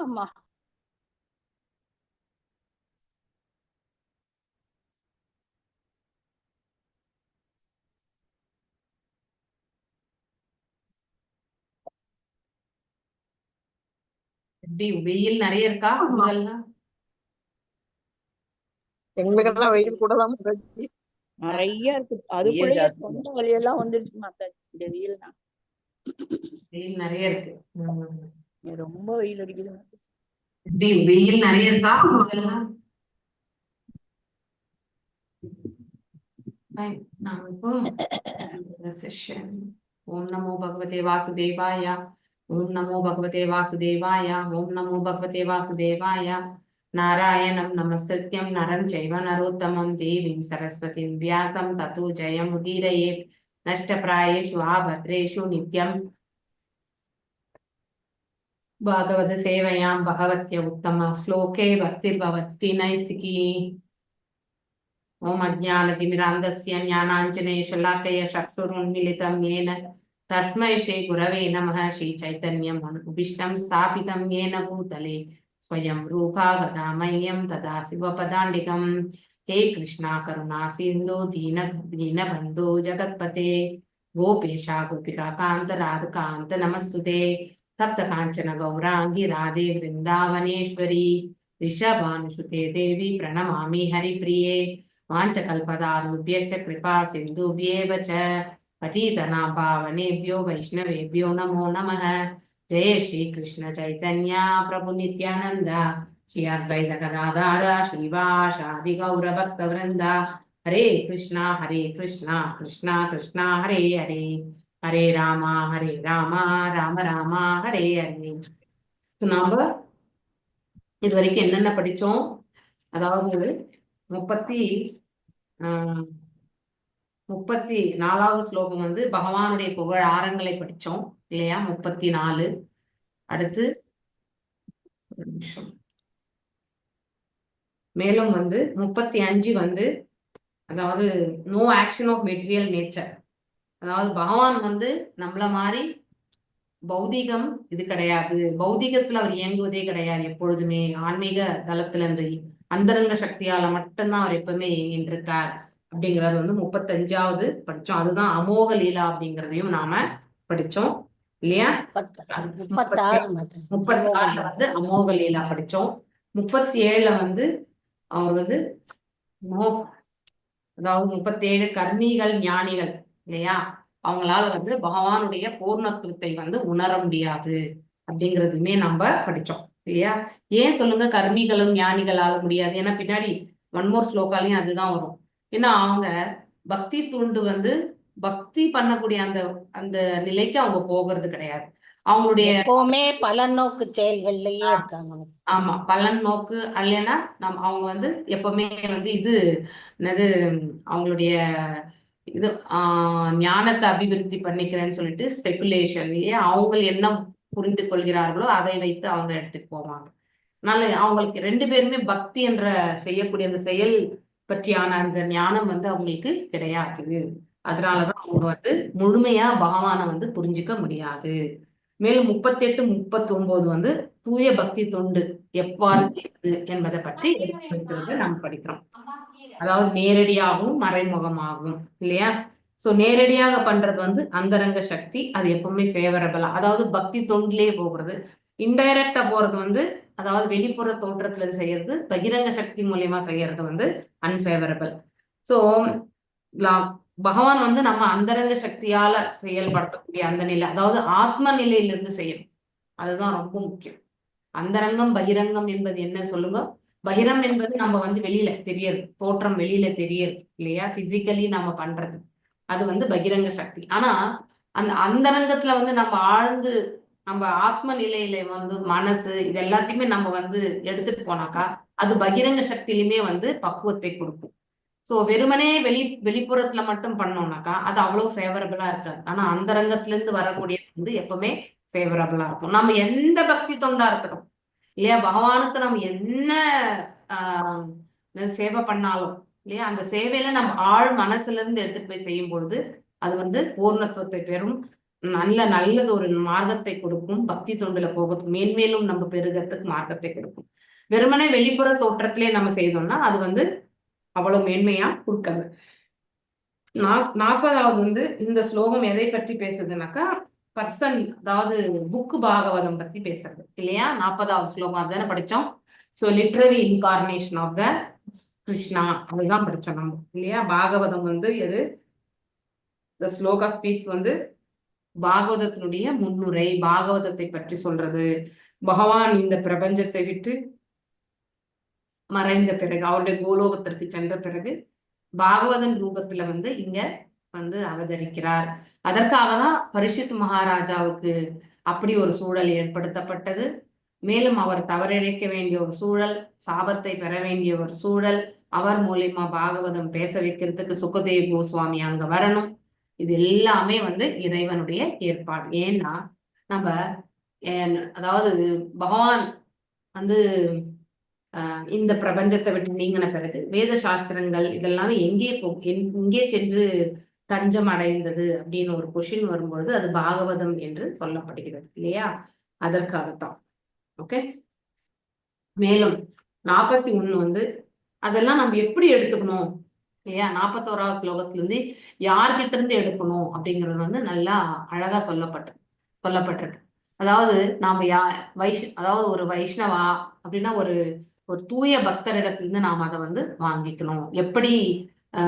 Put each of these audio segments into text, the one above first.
ஆமா. எப்படி வெயில் நிறைய இருக்கா ஊரெல்லாம்? எங்களுக்கெல்லாம் வெயில் கூட தான் மாதாஜி. நிறைய இருக்கு. அதுக்குள்ளேயே தொண்டை வலி எல்லாம் வந்துருச்சு மாதாஜி. இந்த வெயில் தான் வெயில் நிறைய இருக்கு. ரொம்ப வெயில் அடிக்குது. எப்படி வெயில் நிறைய இருக்கா ஊரெல்லாம்? நாம இப்போ செஷன் ஓம் நமோ பகவதே வாசுதேவாய, ஓம் நமோ பகவதே வாசுதேவாய, ஓம் நமோ பகவதே வாசுதேவாய. நாராயணம் நமஸ்கிருத்யம் நரம் சைவ நரோத்தமம் தேவீம் சரஸ்வதிம் வியாசம் ததோ ஜெயம் உதீரயேத். நஷ்டப்ராயேஷு ஆபத்ரேஷு நித்யம் பாகவத சேவையாம் பகவத்ய உத்தம ஸ்லோகே பக்திர்பவத்தி நைஸ்திகி. ஓம் அஜ்ஞானதிமிராந்தஸ்ய ஞானாஞ்சனேஷலாக்கய சக்ஷுருன்மிலிதம் येन तस्मै श्री गुरवे नमः. श्री चैतन्यम् उभीष्टं स्थापितं येन भूतले स्वयं रूपा गदामह्यं तदा शिवपदाण्डिकम्. हे कृष्णा करुणा सिन्धु दीनबन्धो जगत्पते गोपेशा गोपिका कान्त राधकान्त नमस्तुते. तप्त काञ्चन गौराङ्गी राधे वृन्दावनेश्वरी ऋषभानुसुते देवी प्रणमामि हरिप्रिये. वाञ्छकल्पतारुभ्यश्च कृपा सिन्धुभ्येव च पतितनां पावनेभ्यो वैष्णवेभ्यो नमो नमः. जय श्री कृष्ण चैतन्य प्रभु नित्यानंद श्री अद्वैत गदाधर श्रीवासादि गौर भक्तवृंद. हरे कृष्णा कृष्णा कृष्णा हरे हरे, हरे राम राम राम हरे हरे. நாம இது வரைக்கும் என்னென்ன படிச்சோம்? அதாவது 34வது ஸ்லோகம் வந்து பகவானுடைய புகழ் ஆரங்களை படிச்சோம் இல்லையா? 34. அடுத்து மேலும் வந்து 35 வந்து அதாவது no action of material nature. அதாவது பகவான் வந்து நம்மள மாதிரி பௌதிகம் இது கிடையாது, பௌதிகத்துல அவர் இயங்குவதே கிடையாது. எப்பொழுதுமே ஆன்மீக தளத்துல இந்த அந்தரங்க சக்தியால மட்டும்தான் அவர் எப்பவுமே இயங்கிட்டு இருக்கார் அப்படிங்கறது வந்து 35வது படிச்சோம். அதுதான் அமோக லீலா அப்படிங்கிறதையும் நாம படிச்சோம் இல்லையா? 36 வந்து அமோக லீலா படிச்சோம். 37ல வந்து அவர் வந்து அதாவது 37 கர்மிகள் ஞானிகள் இல்லையா, அவங்களால வந்து பகவானுடைய பூர்ணத்துவத்தை வந்து உணர முடியாது அப்படிங்கிறதுமே நம்ம படிச்சோம் இல்லையா? ஏன் சொல்லுங்க கர்மிகளும் ஞானிகளால முடியாது? ஏன்னா பின்னாடி ஒன்மோர் ஸ்லோகாலையும் அதுதான் வரும். ஏன்னா அவங்க பக்தி தூண்டு வந்து பக்தி பண்ணக்கூடிய அந்த அந்த நிலைக்கு அவங்க போகிறது கிடையாது. அவங்களுடைய எப்பவுமே பலன் நோக்கு செயல்கள்லயே இருக்காங்க. ஆமா, பலன் நோக்கு அல்லைன்னா அவங்க வந்து எப்பவுமே வந்து இது என்னது அவங்களுடைய இது ஞானத்தை அபிவிருத்தி பண்ணிக்கிறேன்னு சொல்லிட்டு ஸ்பெகுலேஷன் இல்லையா, அவங்க என்ன புரிந்து கொள்கிறார்களோ அதை வைத்து அவங்க எடுத்துட்டு போவாங்க. அதனால அவங்களுக்கு 2 பேருமே பக்தி என்ற செய்யக்கூடிய அந்த செயல் பற்றியான அந்த ஞானம் வந்து அவங்களுக்கு கிடையாது. அதனாலதான் அவங்க வந்து முழுமையா பகவானை வந்து புரிஞ்சுக்க முடியாது. மேலும் 38, 39 வந்து தூய பக்தி தொண்டு எவ்வாறு என்பதை பற்றி நாம் படிக்கிறோம். அதாவது நேரடியாகவும் மறைமுகமாகவும் இல்லையா? சோ நேரடியாக பண்றது வந்து அந்தரங்க சக்தி, அது எப்பவுமே ஃபேவரபிளா, அதாவது பக்தி தொண்டிலே போகிறது. இன்டைரக்டா போறது வந்து அதாவது வெளிப்புற தோற்றத்துல செய்யறது, பகிரங்க சக்தி மூலியமா செய்யறது வந்து அன்ஃபேவரபிள். சோ பகவான் வந்து நம்ம அந்தரங்க சக்தியால செயல்படுத்தக்கூடிய அந்த நிலை, அதாவது ஆத்ம நிலையிலிருந்து செய்யணும். அதுதான் ரொம்ப முக்கியம். அந்தரங்கம் பகிரங்கம் என்பது என்ன சொல்லுங்க? பகிரம் என்பது நம்ம வந்து வெளியில தெரியறது, தோற்றம் வெளியில தெரியறது இல்லையா, பிசிக்கலி நம்ம பண்றது, அது வந்து பகிரங்க சக்தி. ஆனா அந்த அந்தரங்கத்துல வந்து நம்ம ஆழ்ந்து நம்ம ஆத்ம நிலையில வந்து மனசு இது எல்லாத்தையுமே நம்ம வந்து எடுத்துட்டு போனாக்கா அது பகிரங்க சக்தியிலுமே வந்து பக்குவத்தை கொடுக்கும். சோ வெறுமனே வெளிப்புறத்துல மட்டும் பண்ணோம்னாக்கா அது அவ்வளவு ஃபேவரபிளா இருக்காது. ஆனா அந்தரங்கத்துல இருந்து வரக்கூடியது வந்து எப்பவுமே ஃபேவரபிளா இருக்கும். நம்ம எந்த பக்தி தொண்டா இருக்கட்டும் இல்லையா, பகவானுக்கு நம்ம என்ன சேவை பண்ணாலும் இல்லையா, அந்த சேவையில நம்ம ஆழ் மனசுல இருந்து எடுத்துட்டு போய் செய்யும் பொழுது அது வந்து பூர்ணத்துவத்தை பெறும். நல்லது ஒரு மார்க்கத்தை கொடுக்கும். பக்தி தொண்டுல போகிறதுக்கு மேன்மேலும் நம்ம பெருகிறதுக்கு மார்க்கத்தை கொடுக்கும். வெறுமனே வெளிப்புற தோற்றத்திலே நம்ம செய்தோம்னா அது வந்து அவ்வளவு மேன்மையா கொடுக்காது. 40வது வந்து இந்த ஸ்லோகம் எதை பற்றி பேசுதுனாக்கா பர்சன், அதாவது புக்கு பாகவதம் பத்தி பேசுறது இல்லையா. 40வது ஸ்லோகம் அதுதானே படிச்சோம். So literary incarnation of the Krishna அதுதான் படிச்சோம் நம்ம இல்லையா. பாகவதம் வந்து எது, த ஸ்லோகா ஸ்பீக்ஸ் வந்து பாகவதத்தினுடைய முன்னுரை, பாகவதத்தை பற்றி சொல்றது. பகவான் இந்த பிரபஞ்சத்தை விட்டு மறைந்த பிறகு, அவருடைய கோலோகத்திற்கு சென்ற பிறகு பாகவதன் ரூபத்துல வந்து இங்க வந்து அவதரிக்கிறார். அதற்காக தான் பரிஷித் மகாராஜாவுக்கு அப்படி ஒரு சூழல் ஏற்படுத்தப்பட்டது. மேலும் அவர் தவறிழைக்க வேண்டிய ஒரு சூழல், சாபத்தை பெற வேண்டிய ஒரு சூழல், அவர் மூலியமா பாகவதம் பேச வைக்கிறதுக்கு சுகதேவ் கோஸ்வாமி அங்க வரணும். இது எல்லாமே வந்து இறைவனுடைய ஏற்பாடு. ஏன்னா நம்ம அதாவது பகவான் வந்து இந்த பிரபஞ்சத்தை விட்டு நீங்கின பிறகு வேத சாஸ்திரங்கள் இதெல்லாமே எங்கே சென்று தஞ்சம் அடைந்தது அப்படின்னு ஒரு கொஷின் வரும்பொழுது அது பாகவதம் என்று சொல்லப்படுகிறது இல்லையா. அதற்காகத்தான். ஓகே. மேலும் 41 வந்து அதெல்லாம் நம்ம எப்படி எடுத்துக்கணும் இல்லையா. 41வது ஸ்லோகத்துல இருந்து யார்கிட்ட இருந்து எடுக்கணும் அப்படிங்கிறது வந்து நல்லா அழகா சொல்லப்பட்டிருக்கு. அதாவது நாம அதாவது ஒரு வைஷ்ணவா அப்படின்னா ஒரு தூய பக்தரிடத்திலிருந்து நாம் அதை வந்து வாங்கிக்கணும். எப்படி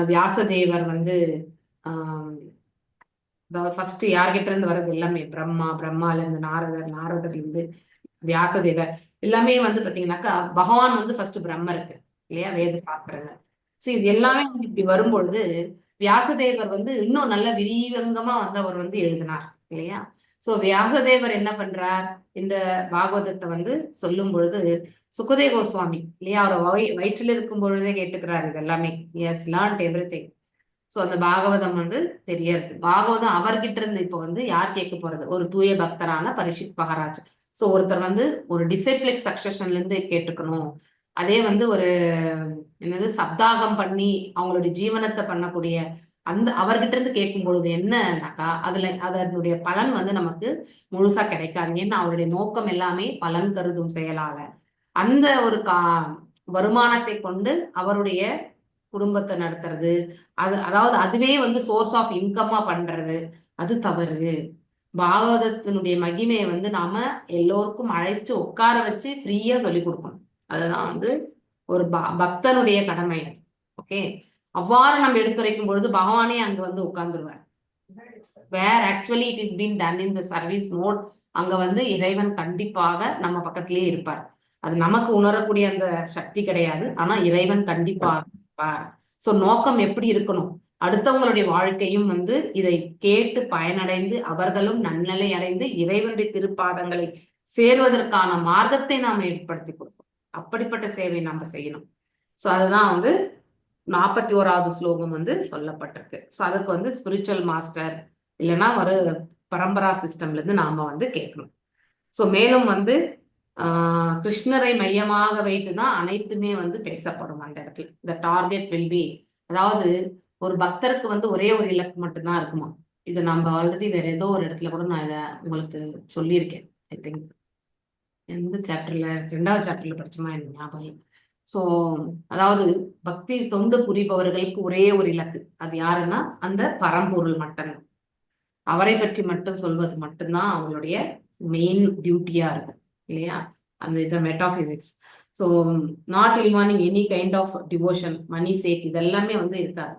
வியாசதேவர் வந்து அதாவது ஃபர்ஸ்ட் யார்கிட்ட இருந்து வர்றது எல்லாமே பிரம்மால இருந்து நாரதர் இருந்து வியாசதேவர் எல்லாமே வந்து பாத்தீங்கன்னாக்கா பகவான் வந்து ஃபர்ஸ்ட் பிரம்மருக்கு இல்லையா வேத சாஸ்திரங்கள். ஸோ இது எல்லாமே வந்து இப்படி வரும்பொழுது வியாசதேவர் வந்து இன்னும் நல்ல விரிவங்கமா வந்து அவர் வந்து எழுதினார் இல்லையா. சோ வியாசதேவர் என்ன பண்றார், இந்த பாகவதத்தை வந்து சொல்லும் பொழுது சுகதேவ கோஸ்வாமி இல்லையா அவர் வயிற்றில் இருக்கும் பொழுதே கேட்டுக்கிறார் இது எல்லாமே. S learnt everything. ஸோ அந்த பாகவதம் வந்து தெரியறது. பாகவதம் அவர்கிட்ட இருந்து இப்போ வந்து யார் கேட்க போறது, ஒரு தூய பக்தரான பரிஷித் மகாராஜ். ஸோ ஒருத்தர் வந்து ஒரு டிசிப்ளிக் சக்சஷன்ல இருந்து கேட்டுக்கணும். அதே வந்து ஒரு என்னது சப்தாகம் பண்ணி அவங்களுடைய ஜீவனத்தை பண்ணக்கூடிய அந்த அவர்கிட்ட இருந்து கேட்கும் பொழுது என்னன்னாக்கா அதனுடைய பலன் வந்து நமக்கு முழுசா கிடைக்காது. ஏன்னா அவருடைய நோக்கம் எல்லாமே பலன் கருதும் செயலால அந்த ஒரு வருமானத்தை கொண்டு அவருடைய குடும்பத்தை நடத்துறது, அதாவது அதுவே வந்து சோர்ஸ் ஆஃப் இன்கம்மா பண்றது, அது தவறு. பாகவதத்தினுடைய மகிமையை வந்து நாம எல்லோருக்கும் அழைச்சு உட்கார வச்சு ஃப்ரீயா சொல்லி கொடுக்கணும். அதுதான் வந்து ஒரு பக்தனுடைய கடமை. ஓகே. அவ்வாறு நம்ம எடுத்துரைக்கும் பொழுது பகவானே அங்க வந்து உட்கார்ந்துருவார். Where actually it is been done in the service mode. அங்க வந்து இறைவன் கண்டிப்பாக நம்ம பக்கத்திலேயே இருப்பார். அது நமக்கு உணரக்கூடிய அந்த சக்தி கிடையாது, ஆனா இறைவன் கண்டிப்பாக இருப்பார். சோ நோக்கம் எப்படி இருக்கணும், அடுத்தவங்களுடைய வாழ்க்கையும் வந்து இதை கேட்டு பயனடைந்து அவர்களும் நன்னிலை அடைந்து இறைவனுடைய திருப்பாதங்களை சேர்வதற்கான மார்க்கத்தை நாம ஏற்படுத்தி கொடுப்போம். அப்படிப்பட்ட சேவை நாம செய்யணும். சோ அதுதான் வந்து 41வது ஸ்லோகம் வந்து சொல்லப்பட்டிருக்கு. ஸோ அதுக்கு வந்து ஸ்பிரிச்சுவல் மாஸ்டர் இல்லைன்னா ஒரு பரம்பரா சிஸ்டம்ல இருந்து நாம வந்து கேட்கணும். ஸோ மேலும் வந்து கிருஷ்ணரை மையமாக வைத்துதான் அனைத்துமே வந்து பேசப்படும் அந்த இடத்துல. இந்த டார்கெட் வில் பி, அதாவது ஒரு பக்தருக்கு வந்து ஒரே ஒரு இலக்கு மட்டும்தான் இருக்குமா. இது நம்ம ஆல்ரெடி வேற ஏதோ ஒரு இடத்துல கூட நான் இதை உங்களுக்கு சொல்லியிருக்கேன். ஐ திங்க் எந்த சாப்டர்ல, 2வது சாப்டர்ல படிச்சுமா எனக்கு ஞாபகம். ஸோ அதாவது பக்தி தொண்டு புரிபவர்களுக்கு ஒரே ஒரு இலக்கு, அது யாருன்னா அந்த பரம்பொருள் மட்டும்தான். அவரை பற்றி மட்டும் சொல்வது மட்டும்தான் அவங்களுடைய மெயின் டியூட்டியா இருக்கும் இல்லையா. அந்த இதை metaphysics. So not involving any kind of devotion, money sake இதெல்லாமே வந்து இருக்காது.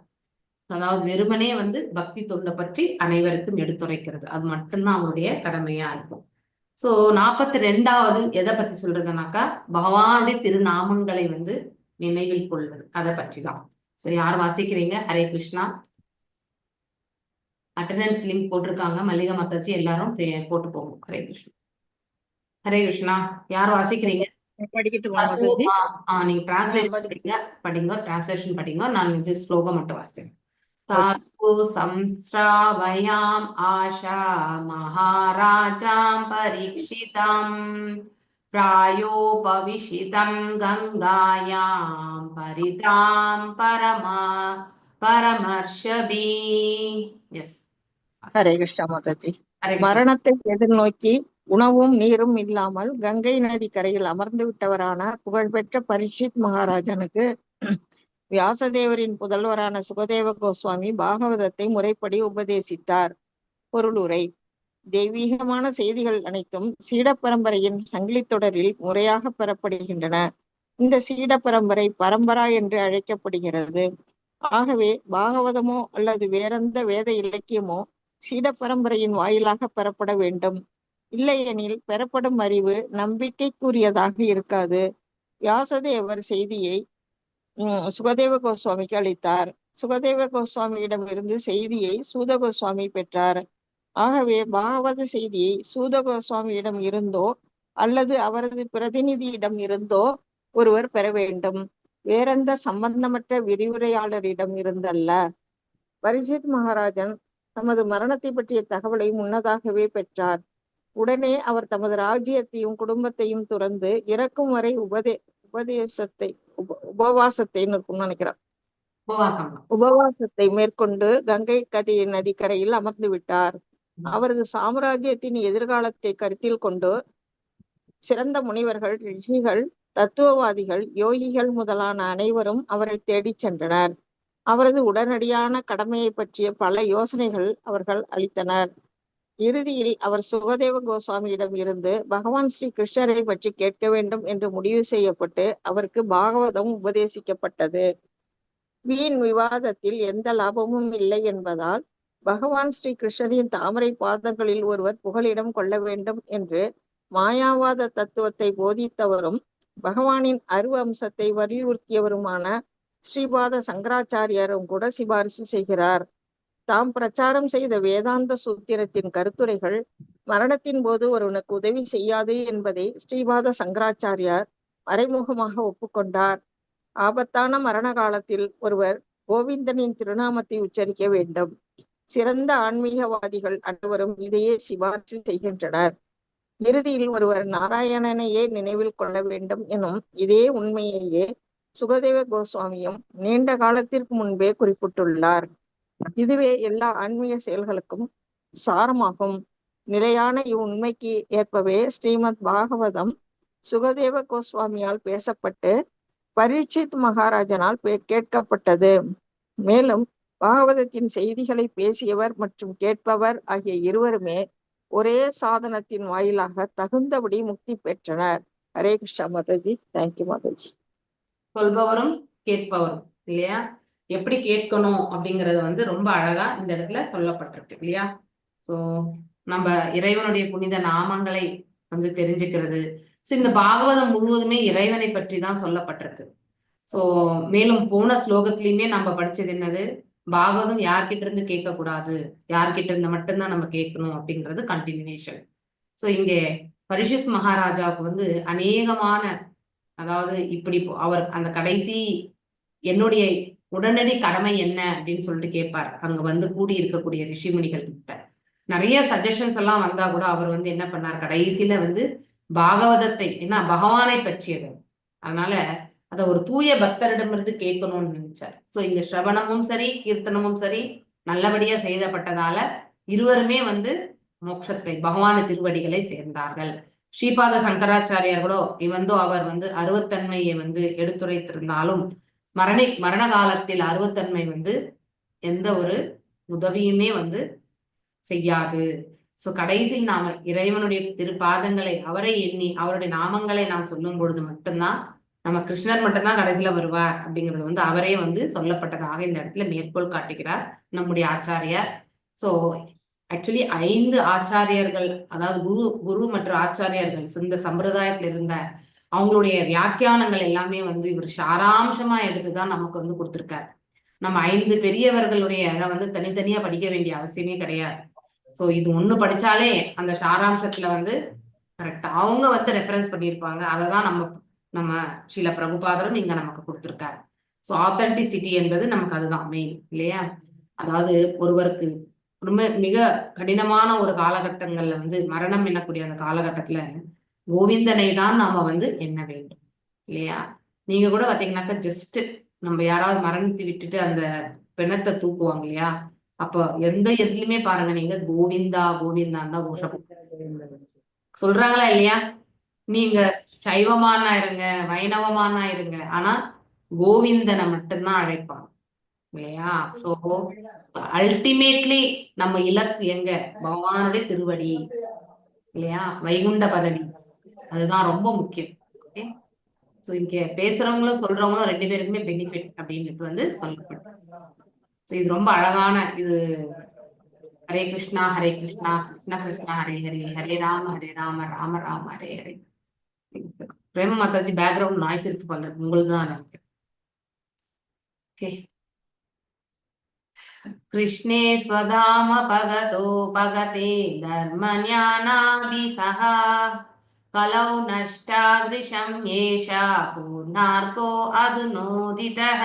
அதாவது வெறுமனே வந்து பக்தி தொண்டை பற்றி அனைவருக்கும் எடுத்துரைக்கிறது, அது மட்டும்தான் அவருடைய கடமையா இருக்கும். ஸோ 42வது எதை பத்தி சொல்றதுனாக்கா பகவானுடைய திருநாமங்களை வந்து நினைவில் கொள்வது, அதை பற்றி தான். ஸோ யார் வாசிக்கிறீங்க? ஹரே கிருஷ்ணா. அட்டெண்டன்ஸ் லிங்க் போட்டிருக்காங்க, மல்லிகா மாதாஜி எல்லாரும் போட்டு போகும். ஹரே கிருஷ்ணா. ஹரே கிருஷ்ணா. யார் வாசிக்கிறீங்க? நீங்க டிரான்ஸ்லேஷன் படிங்க, டிரான்ஸ்லேஷன் படிங்க. நான் இது ஸ்லோகம் மட்டும் வாசிக்கிறேன். சாது சம்ஸ்ராவயாம் ஆஷா மகாராஜாம் பரீட்சிதம் பிராயோபவிஷிதம் கங்காயாம் பரிதாம் பரமர்ஷபி. எஸ். ஹரே கிருஷ்ணா மாதாஜி. மரணத்தை எதிர்நோக்கி உணவும் நீரும் இல்லாமல் கங்கை நதி கரையில் அமர்ந்து விட்டவரான புகழ்பெற்ற பரீட்சித் மகாராஜனுக்கு வியாசதேவரின் புதல்வரான சுகதேவ கோஸ்வாமி பாகவதத்தை முறைப்படி உபதேசித்தார். பொருளுரை. தெய்வீகமான செய்திகள் அனைத்தும் சீட பரம்பரையின் சங்கிலித் தொடரில் முறையாக பெறப்படுகின்றன. இந்த சீட பரம்பரை பரம்பரா என்று அழைக்கப்படுகிறது. ஆகவே பாகவதமோ அல்லது வேறெந்த வேத இலக்கியமோ சீட பரம்பரையின் வாயிலாக பெறப்பட வேண்டும். இல்லையெனில் பெறப்படும் அறிவு நம்பிக்கைக்குரியதாக இருக்காது. வியாசதேவர் செய்தியை சுகதேவ கோஸ்வாமிக்கு அளித்தார். சுகதேவ கோஸ்வாமியிடம் இருந்து செய்தியை சூத கோஸ்வாமி பெற்றார். ஆகவே பாகவத செய்தியை சூத கோஸ்வாமியிடம் இருந்தோ அல்லது அவரது பிரதிநிதியிடம் இருந்தோ ஒருவர் பெற வேண்டும். வேறெந்த சம்பந்தமற்ற விரிவுரையாளரிடம் இருந்தல்ல. பரீட்சித் மகாராஜன் தமது மரணத்தை பற்றிய தகவலை முன்னதாகவே பெற்றார். உடனே அவர் தமது ராஜ்யத்தையும் குடும்பத்தையும் துறந்து இறக்கும் வரை உபவாசத்தை நினைக்கிறார். உபவாசத்தை மேற்கொண்டு கங்கை நதிக்கரையில் அமர்ந்து விட்டார். அவரது சாம்ராஜ்யத்தின் எதிர்காலத்தை கருத்தில் கொண்டு சிறந்த முனிவர்கள், ரிஷிகள், தத்துவவாதிகள், யோகிகள் முதலான அனைவரும் அவரை தேடிச் சென்றனர். அவரது உடனடியான கடமையை பற்றிய பல யோசனைகள் அவர்கள் அளித்தனர். இறுதியில் அவர் சுகதேவ கோஸ்வாமியிடம் இருந்து பகவான் ஸ்ரீ கிருஷ்ணரை பற்றி கேட்க வேண்டும் என்று முடிவு செய்யப்பட்டு அவருக்கு பாகவதம் உபதேசிக்கப்பட்டது. வீண் விவாதத்தில் எந்த லாபமும் இல்லை என்பதால் பகவான் ஸ்ரீ கிருஷ்ணரின் தாமரை பாதங்களில் ஒருவர் புகலிடம் கொள்ள வேண்டும் என்று மாயாவாத தத்துவத்தை போதித்தவரும் பகவானின் அருவ அம்சத்தை வலியுறுத்தியவருமான ஸ்ரீபாத சங்கராச்சாரியாரும் கூட சிபாரிசு செய்கிறார். தாம் பிரச்சாரம் செய்த வேதாந்த சூத்திரத்தின் கருத்துரைகள் மரணத்தின் போது ஒருவனுக்கு உதவி செய்யாது என்பதை ஸ்ரீபாத சங்கராச்சாரியார் மறைமுகமாக ஒப்புக்கொண்டார். ஆபத்தான மரண காலத்தில் ஒருவர் கோவிந்தனின் திருநாமத்தை உச்சரிக்க வேண்டும். சிறந்த ஆன்மீகவாதிகள் அனைவரும் இதையே சிபாரிசு செய்கின்றனர். இறுதியில் ஒருவர் நாராயணனையே நினைவில் கொள்ள வேண்டும் எனும் இதே உண்மையையே சுகதேவ கோஸ்வாமியும் நீண்ட காலத்திற்கு முன்பே குறிப்பிட்டுள்ளார். இதுவே எல்லா ஆன்மீக செயல்களுக்கும் சாரமாகும். நிலையான இவ்வுண்மைக்கு ஏற்பவே ஸ்ரீமத் பாகவதம் சுகதேவ கோஸ்வாமியால் பேசப்பட்டு பரீட்சித் மகாராஜனால் கேட்கப்பட்டது. மேலும் பாகவதத்தின் செய்திகளை பேசியவர் மற்றும் கேட்பவர் ஆகிய இருவருமே ஒரே சாதனத்தின் வாயிலாக தகுந்தபடி முக்தி பெற்றனர். ஹரே கிருஷ்ணா மாதாஜி. தேங்க்யூ மாதாஜி. சொல்பவரும் கேட்பவரும் இல்லையா, எப்படி கேட்கணும் அப்படிங்கறது வந்து ரொம்ப அழகா இந்த இடத்துல சொல்லப்பட்டிருக்கு இல்லையா. சோ நம்ம இறைவனுடைய புனித நாமங்களை வந்து தெரிஞ்சுக்கிறது. ஸோ இந்த பாகவதம் முழுவதுமே இறைவனை பற்றி தான் சொல்லப்பட்டிருக்கு. ஸோ மேலும் போன ஸ்லோகத்திலயுமே நம்ம படிச்சது என்னது, பாகவதம் யார்கிட்ட இருந்து கேட்கக்கூடாது, யார்கிட்ட இருந்து மட்டும்தான் நம்ம கேட்கணும் அப்படிங்கிறது கண்டினியூஷன். ஸோ இங்கே பரீட்சித் மகாராஜாவுக்கு வந்து அநேகமான, அதாவது இப்படி அவர் அந்த கடைசி என்னுடைய உடனடி கடமை என்ன அப்படின்னு சொல்லிட்டு கேட்பார். அங்க வந்து கூடி இருக்கக்கூடிய ரிஷிமுனிகள் கிட்ட நிறைய சஜஷன்ஸ் எல்லாம் வந்தா கூட அவர் வந்து என்ன பண்ணார், கடைசியில வந்து பாகவதத்தை, ஏன்னா பகவானை பற்றியது, அதனால அதை ஒரு தூய பக்தரிடமிருந்து கேட்கணும்னு நினைச்சார். ஸோ இங்க ஸ்ரவணமும் சரி கீர்த்தனமும் சரி நல்லபடியா செய்தப்பட்டதால இருவருமே வந்து மோட்சத்தை, பகவான திருவடிகளை சேர்ந்தார்கள். ஸ்ரீபாத சங்கராச்சாரியார் கூட அவர் வந்து அருவத்தன்மையை வந்து எடுத்துரைத்திருந்தாலும் மரண காலத்தில் அருவத்தன்மை வந்து எந்த ஒரு உதவியுமே வந்து செய்யாது. சோ கடைசியில் நாம இறைவனுடைய திருப்பாதங்களை, அவரை எண்ணி அவருடைய நாமங்களை நாம் சொல்லும் பொழுது மட்டும்தான் நம்ம கிருஷ்ணர் மட்டும்தான் கடைசியில வருவார் அப்படிங்கிறது வந்து அவரே வந்து சொல்லப்பட்டதாக இந்த இடத்துல மேற்கோள் காட்டுகிறார் நம்முடைய ஆச்சாரியார். சோ ஆக்சுவலி 5 ஆச்சாரியர்கள், அதாவது குரு மற்றும் ஆச்சாரியர்கள் இந்த சம்பிரதாயத்துல இருந்த அவங்களுடைய வியாக்கியானங்கள் எல்லாமே வந்து இவர் சாராம்சமா எடுத்துதான் நமக்கு வந்து கொடுத்திருக்காரு. நம்ம 5 பெரியவர்களுடைய அதை வந்து தனித்தனியா படிக்க வேண்டிய அவசியமே கிடையாது. சோ இது ஒண்ணு படிச்சாலே அந்த சாராம்சத்துல வந்து கரெக்டா அவங்க வந்து ரெஃபரன்ஸ் பண்ணியிருப்பாங்க. அதை தான் நம்ம ஸ்ரீல பிரபுபாதரும் இங்க நமக்கு கொடுத்திருக்காரு. ஸோ ஆத்தென்டிசிட்டி என்பது நமக்கு அதுதான் மெயின் இல்லையா. அதாவது ஒருவருக்கு மிக கடினமான ஒரு காலகட்டங்கள்ல வந்து மரணம் எண்ணக்கூடிய அந்த காலகட்டத்துல கோவிந்தனை தான் நாம வந்து எண்ண வேண்டும் இல்லையா. நீங்க கூட பாத்தீங்கன்னாக்கா ஜஸ்ட் நம்ம யாராவது மரணித்து விட்டுட்டு அந்த பிணத்தை தூக்குவாங்க இல்லையா, அப்போ எந்த எதுலயுமே பாருங்க, நீங்க கோவிந்தா கோவிந்தான் தான் கோஷம் சொல்றாங்களா இல்லையா? நீங்க சைவமானா இருங்க, வைணவமானா இருங்க, ஆனா கோவிந்தனை மட்டும்தான் அழைப்பாங்க இல்லையா? சோ அல்டிமேட்லி நம்ம இலக்கு எங்க? பகவானுடைய திருவடி இல்லையா? வைகுண்ட பதவி, அதுதான் ரொம்ப முக்கியம். ஓகே, ஸோ இங்க பேசுறவங்களும் சொல்றவங்களும் 2 பேருக்குமே பெனிஃபிட் அப்படின்னு வந்து சொல்லப்படும். ஸோ இது ரொம்ப அழகான இது. ஹரே கிருஷ்ணா கிருஷ்ணா கிருஷ்ணா ஹரே ஹரே, ஹரே ராம ராம ராம ஹரே ஹரே. பிரேம மாதாஜி பேக்ரவுண்ட் நாய்ஸ் இருக்கு பாருங்க, உங்களுக்கு தான் நினைக்கிறேன். ஓகே. कृष्णे स्वधाम भगतो भगते धर्मज्ञानाभिसः कलौ नष्टादृशं येषा पूर्णार्को अधुनोदितः.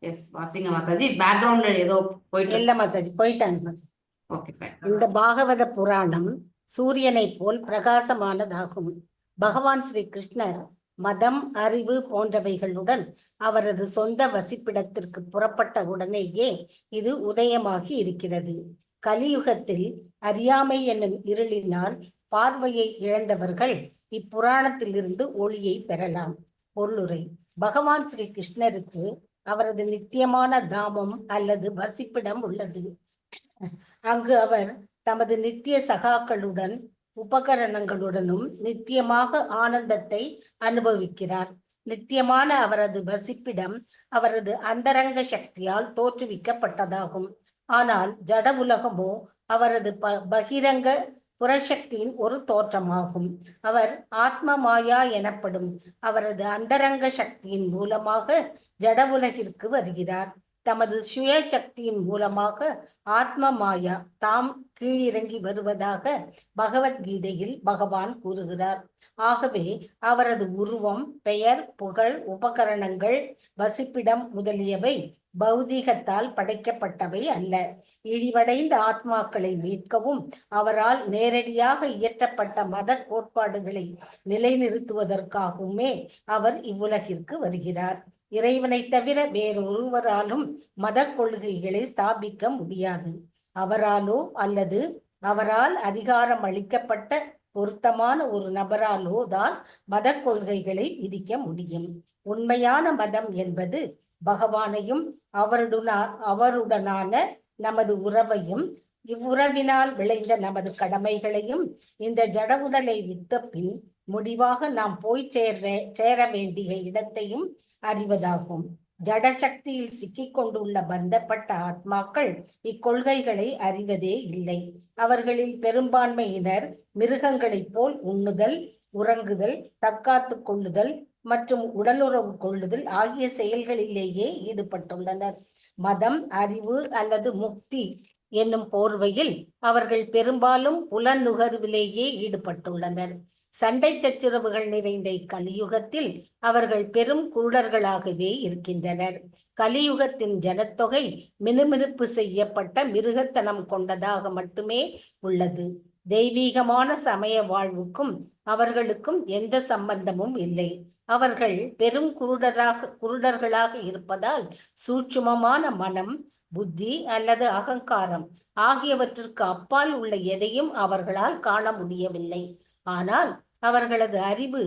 எஸ் வாசிங்க மாதாஜி. பேக்ரவுண்ட்ல ஏதோ போயிட்டு இல்ல மாதாஜி, போயிட்டாங்க மாதாஜி. Okay fine. இந்த பாகவத புராணம் சூரியனை போல் பிரகாசமானதாகும். பகவான் ஸ்ரீ கிருஷ்ணர் மதம், அறிவு போன்றவைகளுடன் அவரது சொந்த வசிப்பிடத்திற்கு புறப்பட்ட உடனேயே இது உதயமாகி இருக்கிறது. கலியுகத்தில் அறியாமை என்னும் இருளினால் பார்வையை இழந்தவர்கள் இப்புராணத்திலிருந்து ஒளியை பெறலாம். பொருளுரை: பகவான் ஸ்ரீ கிருஷ்ணருக்கு அவரது நித்தியமான தாமம் அல்லது வசிப்பிடம் உள்ளது. அங்கு அவர் தமது நித்திய சகாக்களுடன் உபகரணங்களுடனும் நித்தியமாக ஆனந்தத்தை அனுபவிக்கிறார். நித்தியமான அவரது வசிப்பிடம் அவரது அந்தரங்க சக்தியால் தோற்றுவிக்கப்பட்டதாகும். ஆனால் ஜட உலகமோ அவரது பகிரங்க புறசக்தியின் ஒரு தோற்றமாகும். அவர் ஆத்ம மாயா எனப்படும் அவரது அந்தரங்க சக்தியின் மூலமாக ஜட உலகிற்கு வருகிறார். தமது சுய சக்தியின் மூலமாக ஆத்ம மாயா தாம் கீழிறங்கி வருவதாக பகவத்கீதையில் பகவான் கூறுகிறார். ஆகவே அவரது உருவம், பெயர், புகழ், உபகரணங்கள், வசிப்பிடம் முதலியவை பௌதிகத்தால் படைக்கப்பட்டவை அல்ல. இழிவடைந்த ஆத்மாக்களை மீட்கவும் அவரால் நேரடியாக இயற்றப்பட்ட மத கோட்பாடுகளை நிலைநிறுத்துவதற்காகவுமே அவர் இவ்வுலகிற்கு வருகிறார். இறைவனை தவிர வேறொருவராலும் மத கொள்கைகளை ஸ்தாபிக்க முடியாது. அவராலோ அல்லது அவரால் அதிகாரம் அளிக்கப்பட்ட பொருத்தமான ஒரு நபராலோ தான் மத கொள்கைகளை விதிக்க முடியும். உண்மையான மதம் என்பது பகவானையும் அவருடனான நமது உறவையும் இவ்வுறவினால் விளைந்த நமது கடமைகளையும் இந்த ஜட உடலை விட்ட பின் முடிவாக நாம் போய் சேர வேண்டிய இடத்தையும் அறிவதாகும். ஜடசக்தியில் சிக்கிக் கொண்டுள்ள பந்தப்பட்ட ஆத்மாக்கள் இக்கொள்கைகளை அறிவதே இல்லை. அவர்களில் பெரும்பான்மையினர் மிருகங்களைப் போல் உண்ணுதல், உறங்குதல், தற்காத்து கொள்ளுதல் மற்றும் உடலுறவு கொள்ளுதல் ஆகிய செயல்களிலேயே ஈடுபட்டுள்ளனர். மதம், அறிவு அல்லது முக்தி என்னும் போர்வையில் அவர்கள் பெரும்பாலும் புலநுகர்விலேயே ஈடுபட்டுள்ளனர். சண்டை சச்சுரவுகள் நிறைந்த கலியுகத்தில் அவர்கள் பெரும் குருடர்களாகவே இருக்கின்றனர். கலியுகத்தின் ஜனத்தொகை மினுமினுப்பு செய்யப்பட்ட மிருகத்தனம் கொண்டதாக மட்டுமே உள்ளது. தெய்வீகமான சமய வாழ்வுக்கும் அவர்களுக்கும் எந்த சம்பந்தமும் இல்லை. அவர்கள் பெரும் குருடர்களாக இருப்பதால் சூட்சுமமான மனம், புத்தி அல்லது அகங்காரம் ஆகியவற்றிற்கு அப்பால் உள்ள எதையும் அவர்களால் காண முடியவில்லை. ஆனால் அவர்களது அறிவு,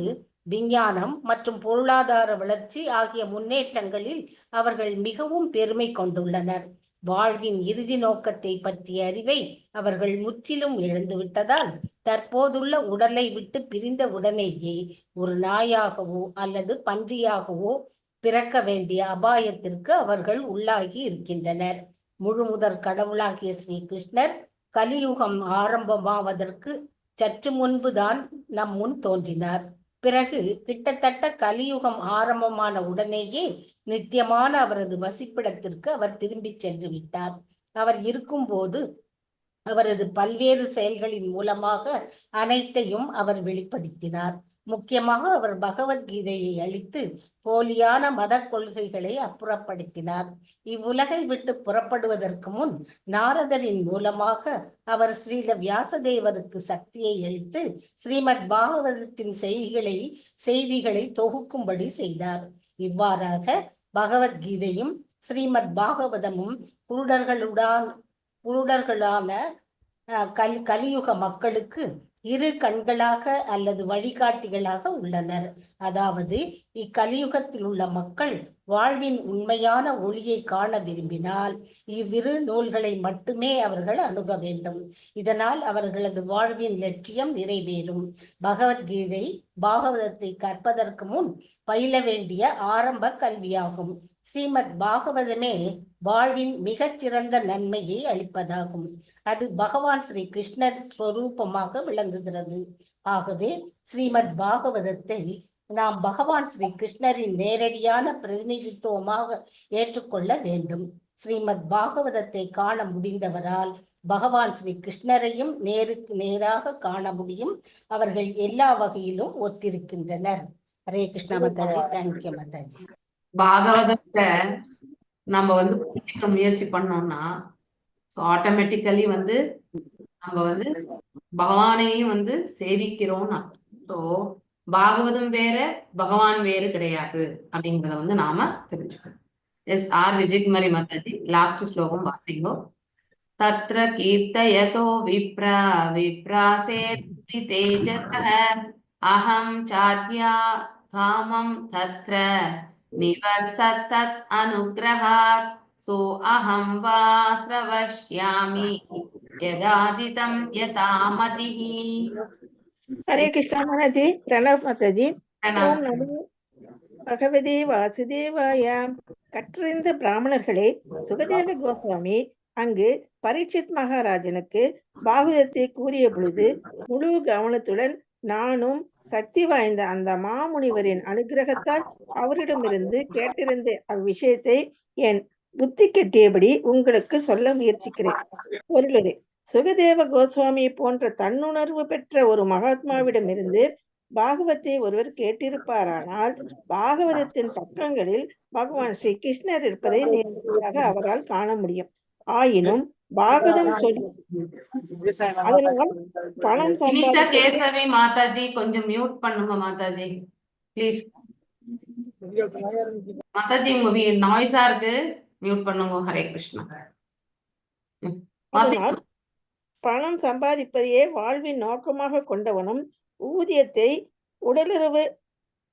விஞ்ஞானம் மற்றும் பொருளாதார வளர்ச்சி ஆகிய முன்னேற்றங்களில் அவர்கள் மிகவும் பெருமை கொண்டுள்ளனர். வாழ்வின் இறுதி நோக்கத்தை பற்றிய அறிவை அவர்கள் முற்றிலும் இழந்துவிட்டதால் தற்போதுள்ள உடலை விட்டு பிரிந்த உடனேயே ஒரு நாயாகவோ அல்லது பன்றியாகவோ பிறக்க வேண்டிய அபாயத்திற்கு அவர்கள் உள்ளாகி இருக்கின்றனர். முழுமுதற் கடவுளாகிய ஸ்ரீ கிருஷ்ணர் கலியுகம் ஆரம்பமாவதற்கு சற்று முன்புதான் நம் முன் தோன்றினார். பிறகு கிட்டத்தட்ட கலியுகம் ஆரம்பமான உடனேயே நித்தியமான அவரது வசிப்பிடத்திற்கு அவர் திரும்பி சென்று விட்டார். அவர் இருக்கும்போது அவரது பல்வேறு செயல்களின் மூலமாக அனைத்தையும் அவர் வெளிப்படுத்தினார். முக்கியமாக அவர் பகவத்கீதையை அளித்து போலியான மத கொள்கைகளை அப்புறப்படுத்தினார். இவ்வுலகை விட்டு புறப்படுவதற்கு முன் நாரதரின் மூலமாக அவர் ஸ்ரீல வியாசதேவருக்கு சக்தியை அளித்து ஸ்ரீமத் பாகவதத்தின் செய்திகளை தொகுக்கும்படி செய்தார். இவ்வாறாக பகவத்கீதையும் ஸ்ரீமத் பாகவதமும் குருடர்களான கலியுக மக்களுக்கு இரு கண்களாக அல்லது வழிகாட்டிகளாக உள்ளனர். அதாவது இக்கலியுகத்தில் உள்ள மக்கள் வாழ்வின் உண்மையான ஒளியை காண விரும்பினால் இவ்விரு நூல்களை மட்டுமே அவர்கள் அணுக வேண்டும். இதனால் அவர்களது வாழ்வின் லட்சியம் நிறைவேறும். பகவத்கீதை பாகவதத்தை கற்பதற்கு முன் பயில வேண்டிய ஆரம்ப கல்வியாகும். ஸ்ரீமத் பாகவதமே வாழ்வின் மிகச்சிறந்த நன்மையை அளிப்பதாகும். அது பகவான் ஸ்ரீ கிருஷ்ணர் ஸ்வரூபமாக விளங்குகிறது. ஆகவே ஸ்ரீமத் பாகவதத்தை நாம் பகவான் ஸ்ரீ கிருஷ்ணரின் நேரடியான பிரதிநிதித்துவமாக ஏற்றுக்கொள்ள வேண்டும். ஸ்ரீமத் பாகவதத்தை காண முடிந்தவரால் பகவான் ஸ்ரீ கிருஷ்ணரையும் நேருக்கு நேராக காண முடியும். அவர்கள் எல்லா வகையிலும் ஒத்திருக்கின்றனர். ஹரே கிருஷ்ணா மாதாஜி. தேங்க்யூ மாதாஜி. பாகவதத்தை நம்ம புரிஞ்சுக்க முயற்சி பண்ணோம்னா ஆட்டோமேட்டிக்கலி நம்ம பகவானையும் சேவிக்கிறோம்னு அர்த்தம். ஸோ பாகவதம் வேற பகவான் வேறு கிடையாது அப்படிங்கிறத நாம தெரிஞ்சுக்கணும். S R Vijayakumari Mataji last ஸ்லோகம் வாசிங்கோ. தத்ர கீர்த்தயதோ விப்ராசே தேஜஸ அஹம் சாத்யா காமம் தத்ர நிவஸ்தத் அனுக்ரஹாத் சோ அஹம் வா ஸ்ரவஷ்யாமி யதாதிதம் யதாமதிஹி. ஹரே கிருஷ்ணா மாதாஜி. பிரணவ் மாதாஜி. ஓம் நமோ பகவதே வாசுதேவாய. கற்றறிந்த பிராமணர்களே, சுகதேவ கோஸ்வாமி அங்கு பரீட்சித் மகாராஜனுக்கு பாகவதத்தை கூறிய பொழுது முழு கவனத்துடன் நானும் சக்தி வாய்ந்த அந்த மாமுனிவரின் அனுகிரகத்தால் அவரிடமிருந்து கேட்டிருந்த அவ்விஷயத்தை என் புத்தி கெட்டியபடி உங்களுக்கு சொல்ல முயற்சிக்கிறேன். பொருளரே, சுகதேவ கோஸ்வாமி போன்ற தன்னுணர்வு பெற்ற ஒரு மகாத்மாவிடமிருந்து பாகவத்தை ஒருவர் கேட்டிருப்பாரானால் பாகவதத்தின் பக்கங்களில் பகவான் ஸ்ரீ கிருஷ்ணர் இருப்பதை நேரடியாக அவரால் காண முடியும். ஆயினும் பாகவதம் சொல்லி அதனால் பணம் கேசவி மாதாஜி கொஞ்சம் மியூட் பண்ணுங்க மாதாஜி ப்ளீஸ். மாதாஜி உங்க நாய்ஸா இருக்கு, மியூட் பண்ணுங்க. ஹரே கிருஷ்ணா. அதனால் பணம் சம்பாதிப்பதையே வாழ்வின் நோக்கமாக கொண்டவனும் ஊதியத்தை உடலுறவு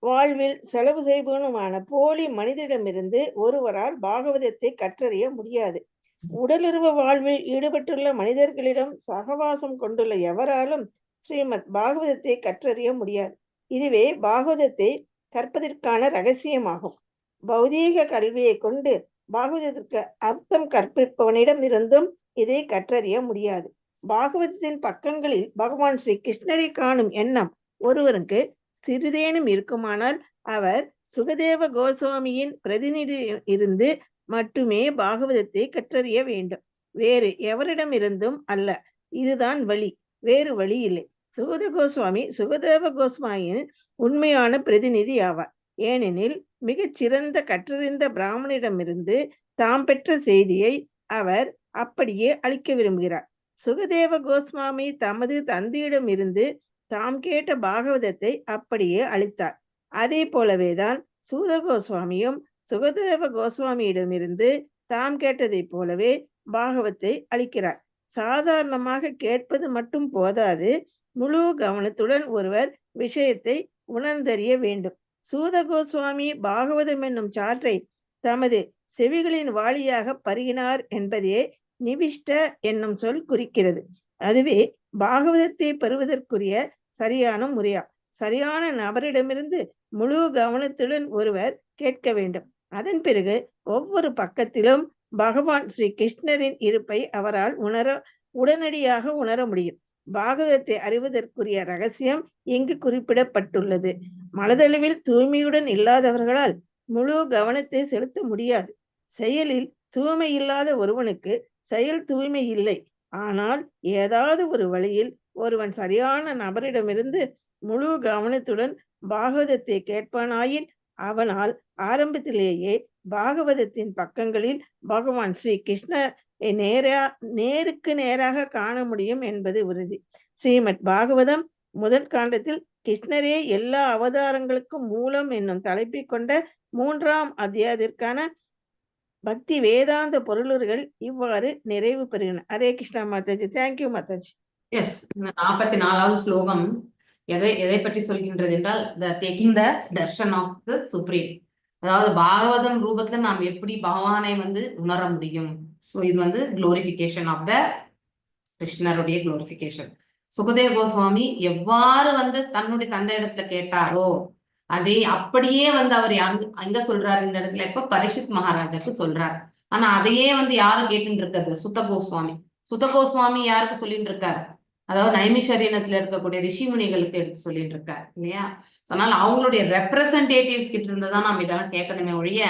வாழ்வில் செலவு செய்பவனுமான போலி மனிதரிடமிருந்து ஒருவரால் பாகவதத்தை கற்றறிய முடியாது. உடலுறவு வாழ்வில் ஈடுபட்டுள்ள மனிதர்களிடம் சகவாசம் கொண்டுள்ள எவராலும் ஸ்ரீமத் பாகவதத்தை கற்றறிய முடியாது. இதுவே பாகவதத்தை கற்பதற்கான ரகசியமாகும். பௌதீக கல்வியை கொண்டு பாகவதத்திற்கு அர்த்தம் கற்பிப்பவனிடம் இருந்தும் இதை கற்றறிய முடியாது. பாகவதத்தின் பக்கங்களில் பகவான் ஸ்ரீ கிருஷ்ணரை காணும் எண்ணம் ஒருவருக்கு சிறிதேனும் இருக்குமானால் அவர் சுகதேவ கோஸ்வாமியின் பிரதிநிதி இருந்து மட்டுமே பாகவதத்தை கற்றறிய வேண்டும். வேறு எவரிடமிருந்தும் அல்ல. இதுதான் வழி, வேறு வழி இல்லை. சுகதேவ கோஸ்வாமியின் உண்மையான பிரதிநிதி ஆவார். ஏனெனில் மிகச் சிறந்த கற்றறிந்த பிராமணனிடமிருந்து தாம் பெற்ற செய்தியை அவர் அப்படியே அளிக்க விரும்புகிறார். சுகதேவ கோஸ்வாமி தமது தந்தையிடம் இருந்து தாம் கேட்ட பாகவதத்தை அப்படியே அளித்தார். அதே போலவேதான் சூத கோஸ்வாமியும் சுகதேவ கோஸ்வாமியிடமிருந்து தாம் கேட்டதை போலவே பாகவத்தை அளிக்கிறார். சாதாரணமாக கேட்பது மட்டும் போதாது, முழு கவனத்துடன் ஒருவர் விஷயத்தை உணர்ந்தறிய வேண்டும். சூத கோஸ்வாமி பாகவதம் என்னும் சாற்றை தமது செவிகளின் வாளியாக பருகினார் என்பதே நிவிஷ்ட என்னும் சொல் குறிக்கிறது. அதுவே பாகவதத்தை பெறுவதற்குரிய சரியான முறையா. சரியான நபரிடமிருந்து முழு கவனத்துடன் ஒருவர் கேட்க வேண்டும். அதன் பிறகு ஒவ்வொரு பக்கத்திலும் பகவான் ஸ்ரீ கிருஷ்ணரின் இருப்பை அவரால் உடனடியாக உணர முடியும். பாகவதத்தை அறிவதற்குரிய ரகசியம் இங்கு குறிப்பிடப்பட்டுள்ளது. மனதளவில் தூய்மையுடன் இல்லாதவர்களால் முழு கவனத்தை செலுத்த முடியாது. செயலில் தூய்மை இல்லாத ஒருவனுக்கு செயல் தூய்மை இல்லை. ஆனால் ஏதாவது ஒரு வழியில் ஒருவன் சரியான நபரிடமிருந்து முழு கவனத்துடன் பாகவதத்தை கேட்பானாயின் அவனால் ஆரம்பத்திலேயே பாகவதத்தின் பக்கங்களில் பகவான் ஸ்ரீ கிருஷ்ணர் நேருக்கு நேராக காண முடியும் என்பது உறுதி. ஸ்ரீமத் பாகவதம் முதல் காண்டத்தில் கிருஷ்ணரே எல்லா அவதாரங்களுக்கும் மூலம் என்னும் தலைப்பை கொண்ட 3ஆம் அத்தியாயத்திற்கான பக்தி வேதாந்த பொருளுரைகள் இவ்வாறு நிறைவு பெறுகின்றன. ஹரே கிருஷ்ணா மாதாஜி. தேங்க்யூ மாதாஜி. எஸ், இந்த 44வது ஸ்லோகம் எதை எதை பற்றி சொல்கின்றது என்றால் taking the darshan of the supreme. அதாவது பாகவதம் ரூபத்துல நாம் எப்படி பகவானை வந்து உணர முடியும். ஸோ இது வந்து குளோரிஃபிகேஷன் ஆஃப் த கிருஷ்ணருடைய குளோரிஃபிகேஷன். சுகதேவ கோஸ்வாமி எவ்வாறு வந்து தன்னுடைய தந்தை இடத்துல கேட்டாரோ அதே அப்படியே வந்து அவர் அங்க சொல்றாரு இந்த இடத்துல. இப்ப பரிஷித் மகாராஜாக்கு சொல்றாரு. ஆனா அதையே வந்து யாரும் கேட்டுட்டு இருக்காது. சுத்த கோஸ்வாமி. சுத்த கோஸ்வாமி யாருக்கு சொல்லிட்டு இருக்காரு? அதாவது நைமிஷரீனத்துல இருக்கக்கூடிய ரிஷிமுனிகளுக்கு எடுத்து சொல்லிட்டு இருக்காரு இல்லையா? அதனால அவங்களுடைய ரெப்ரசன்டேட்டிவ்ஸ் கிட்ட இருந்துதான் நம்ம இதெல்லாம் கேட்கணுமே ஒழிய,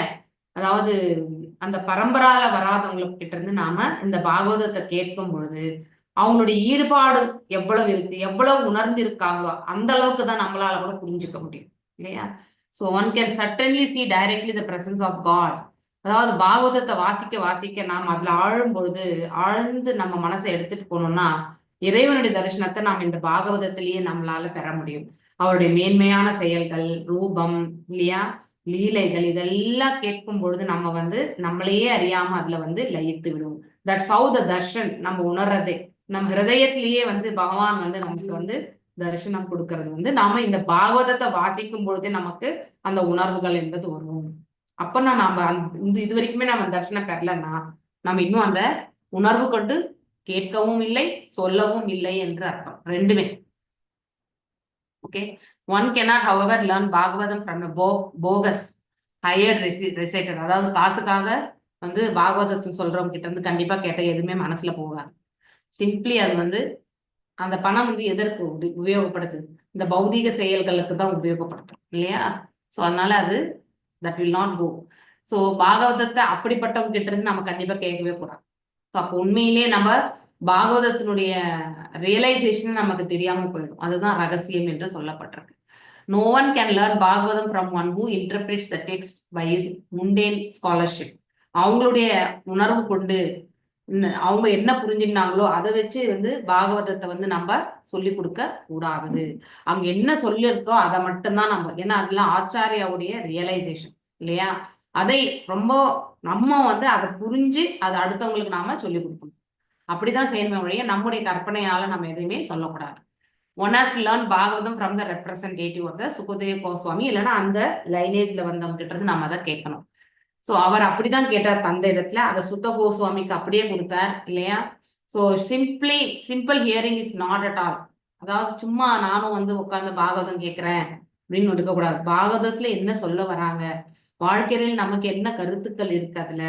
அதாவது அந்த பரம்பரால வராதவங்களுக்கு கிட்ட இருந்து நாம இந்த பாகவதத்தை கேட்கும் பொழுது அவங்களுடைய ஈடுபாடு எவ்வளவு இருக்கு, எவ்வளவு உணர்ந்து இருக்காங்களோ அந்த அளவுக்கு தான் நம்மளால கூட புரிஞ்சுக்க முடியும் இல்லையா? So one can certainly see directly the presence of God. அதாவது பாகவதத்தை வாசிக்க வாசிக்க நாம் அதுல ஆழும் பொழுது ஆழ்ந்து நம்ம மனசை எடுத்துட்டு போனோம்னா இறைவனுடைய தரிசனத்தை நாம் இந்த பாகவதத்திலேயே நம்மளால பெற முடியும். அவருடைய மேன்மையான செயல்கள், ரூபம் இல்லையா, லீலைகள் இதெல்லாம் கேட்கும் பொழுது நம்ம வந்து நம்மளையே அறியாம அதுல வந்து லயித்து விடுவோம். தட்ஸ் ஹவ் த தர்ஷன் நம்ம உணர்றதே. நம்ம ஹிருதயத்திலேயே வந்து பகவான் வந்து நமக்கு வந்து தரிசனம் கொடுக்கறது வந்து நாம இந்த பாகவதத்தை வாசிக்கும் பொழுதே நமக்கு அந்த உணர்வுகள் என்பது வரும். அப்பனா நாம இது வரைக்குமே நம்ம தரிசனம் பெறலன்னா நம்ம இன்னும் அந்த உணர்வு கொண்டு கேட்கவும் இல்லை, சொல்லவும் இல்லை என்று அர்த்தம். ரெண்டுமே. Okay. One cannot however learn Bhagavatam from a bogus hired reciter. அதாவது காசுக்காக வந்து பாகவதத்தை சொல்றவங்க கிட்ட இருந்து கண்டிப்பா கேட்ட எதுவுமே மனசுல போகாது. சிம்பிளி அது வந்து அந்த பணம் வந்து எதற்கு உபயோகப்படுது? இந்த பௌதீக செயல்களுக்கு தான் உபயோகப்படுத்தும் இல்லையா? ஸோ அதனால அது that will not go. So பாகவதத்தை அப்படிப்பட்டவங்க கிட்ட இருந்து நம்ம கண்டிப்பா கேட்கவே கூடாது. ஸோ அப்போ உண்மையிலேயே நம்ம பாகவதத்தினுடைய ரியலைசேஷன் நமக்கு தெரியாம போயிடும். அதுதான் ரகசியம் என்று சொல்லப்பட்டிருக்கு. No one can learn Bhagavatam from one who interprets the text by his mundane scholarship. அவங்களுடைய உணர்வு கொண்டு அவங்க என்ன புரிஞ்சுக்கினாங்களோ அதை வச்சு வந்து பாகவதத்தை வந்து நம்ம சொல்லி கொடுக்க கூடாது. அங்க என்ன சொல்லியிருக்கோ அதை மட்டும்தான் நம்ம, ஏன்னா அதெல்லாம் ஆச்சாரியாவுடைய ரியலைசேஷன் இல்லையா? அதை ரொம்ப நம்ம வந்து அதை புரிஞ்சு அதை அடுத்தவங்களுக்கு நாம சொல்லி கொடுக்கணும். அப்படிதான் செய்யணுமே ஒழிய நம்முடைய கற்பனையால நம்ம எதுவுமே சொல்லக்கூடாது. One has to learn Bhagavatam from the representative of the Sukadeva Goswami. இல்லைன்னா அந்த லைனேஜ்ல வந்தவங்க கிட்ட இருந்து நம்ம அதை கேட்கணும். ஸோ அவர் அப்படிதான் கேட்டார் தந்தை இடத்துல. அதை சுத்த கோஸ்வாமிக்கு அப்படியே கொடுத்தார் இல்லையா? So simple hearing is not at all. அதாவது சும்மா நானும் வந்து உட்காந்து பாகவதம் கேட்கிறேன் அப்படின்னு இருக்கக்கூடாது. பாகவதத்துல என்ன சொல்ல வராங்க, வாழ்க்கையில் நமக்கு என்ன கருத்துக்கள் இருக்கு அதுல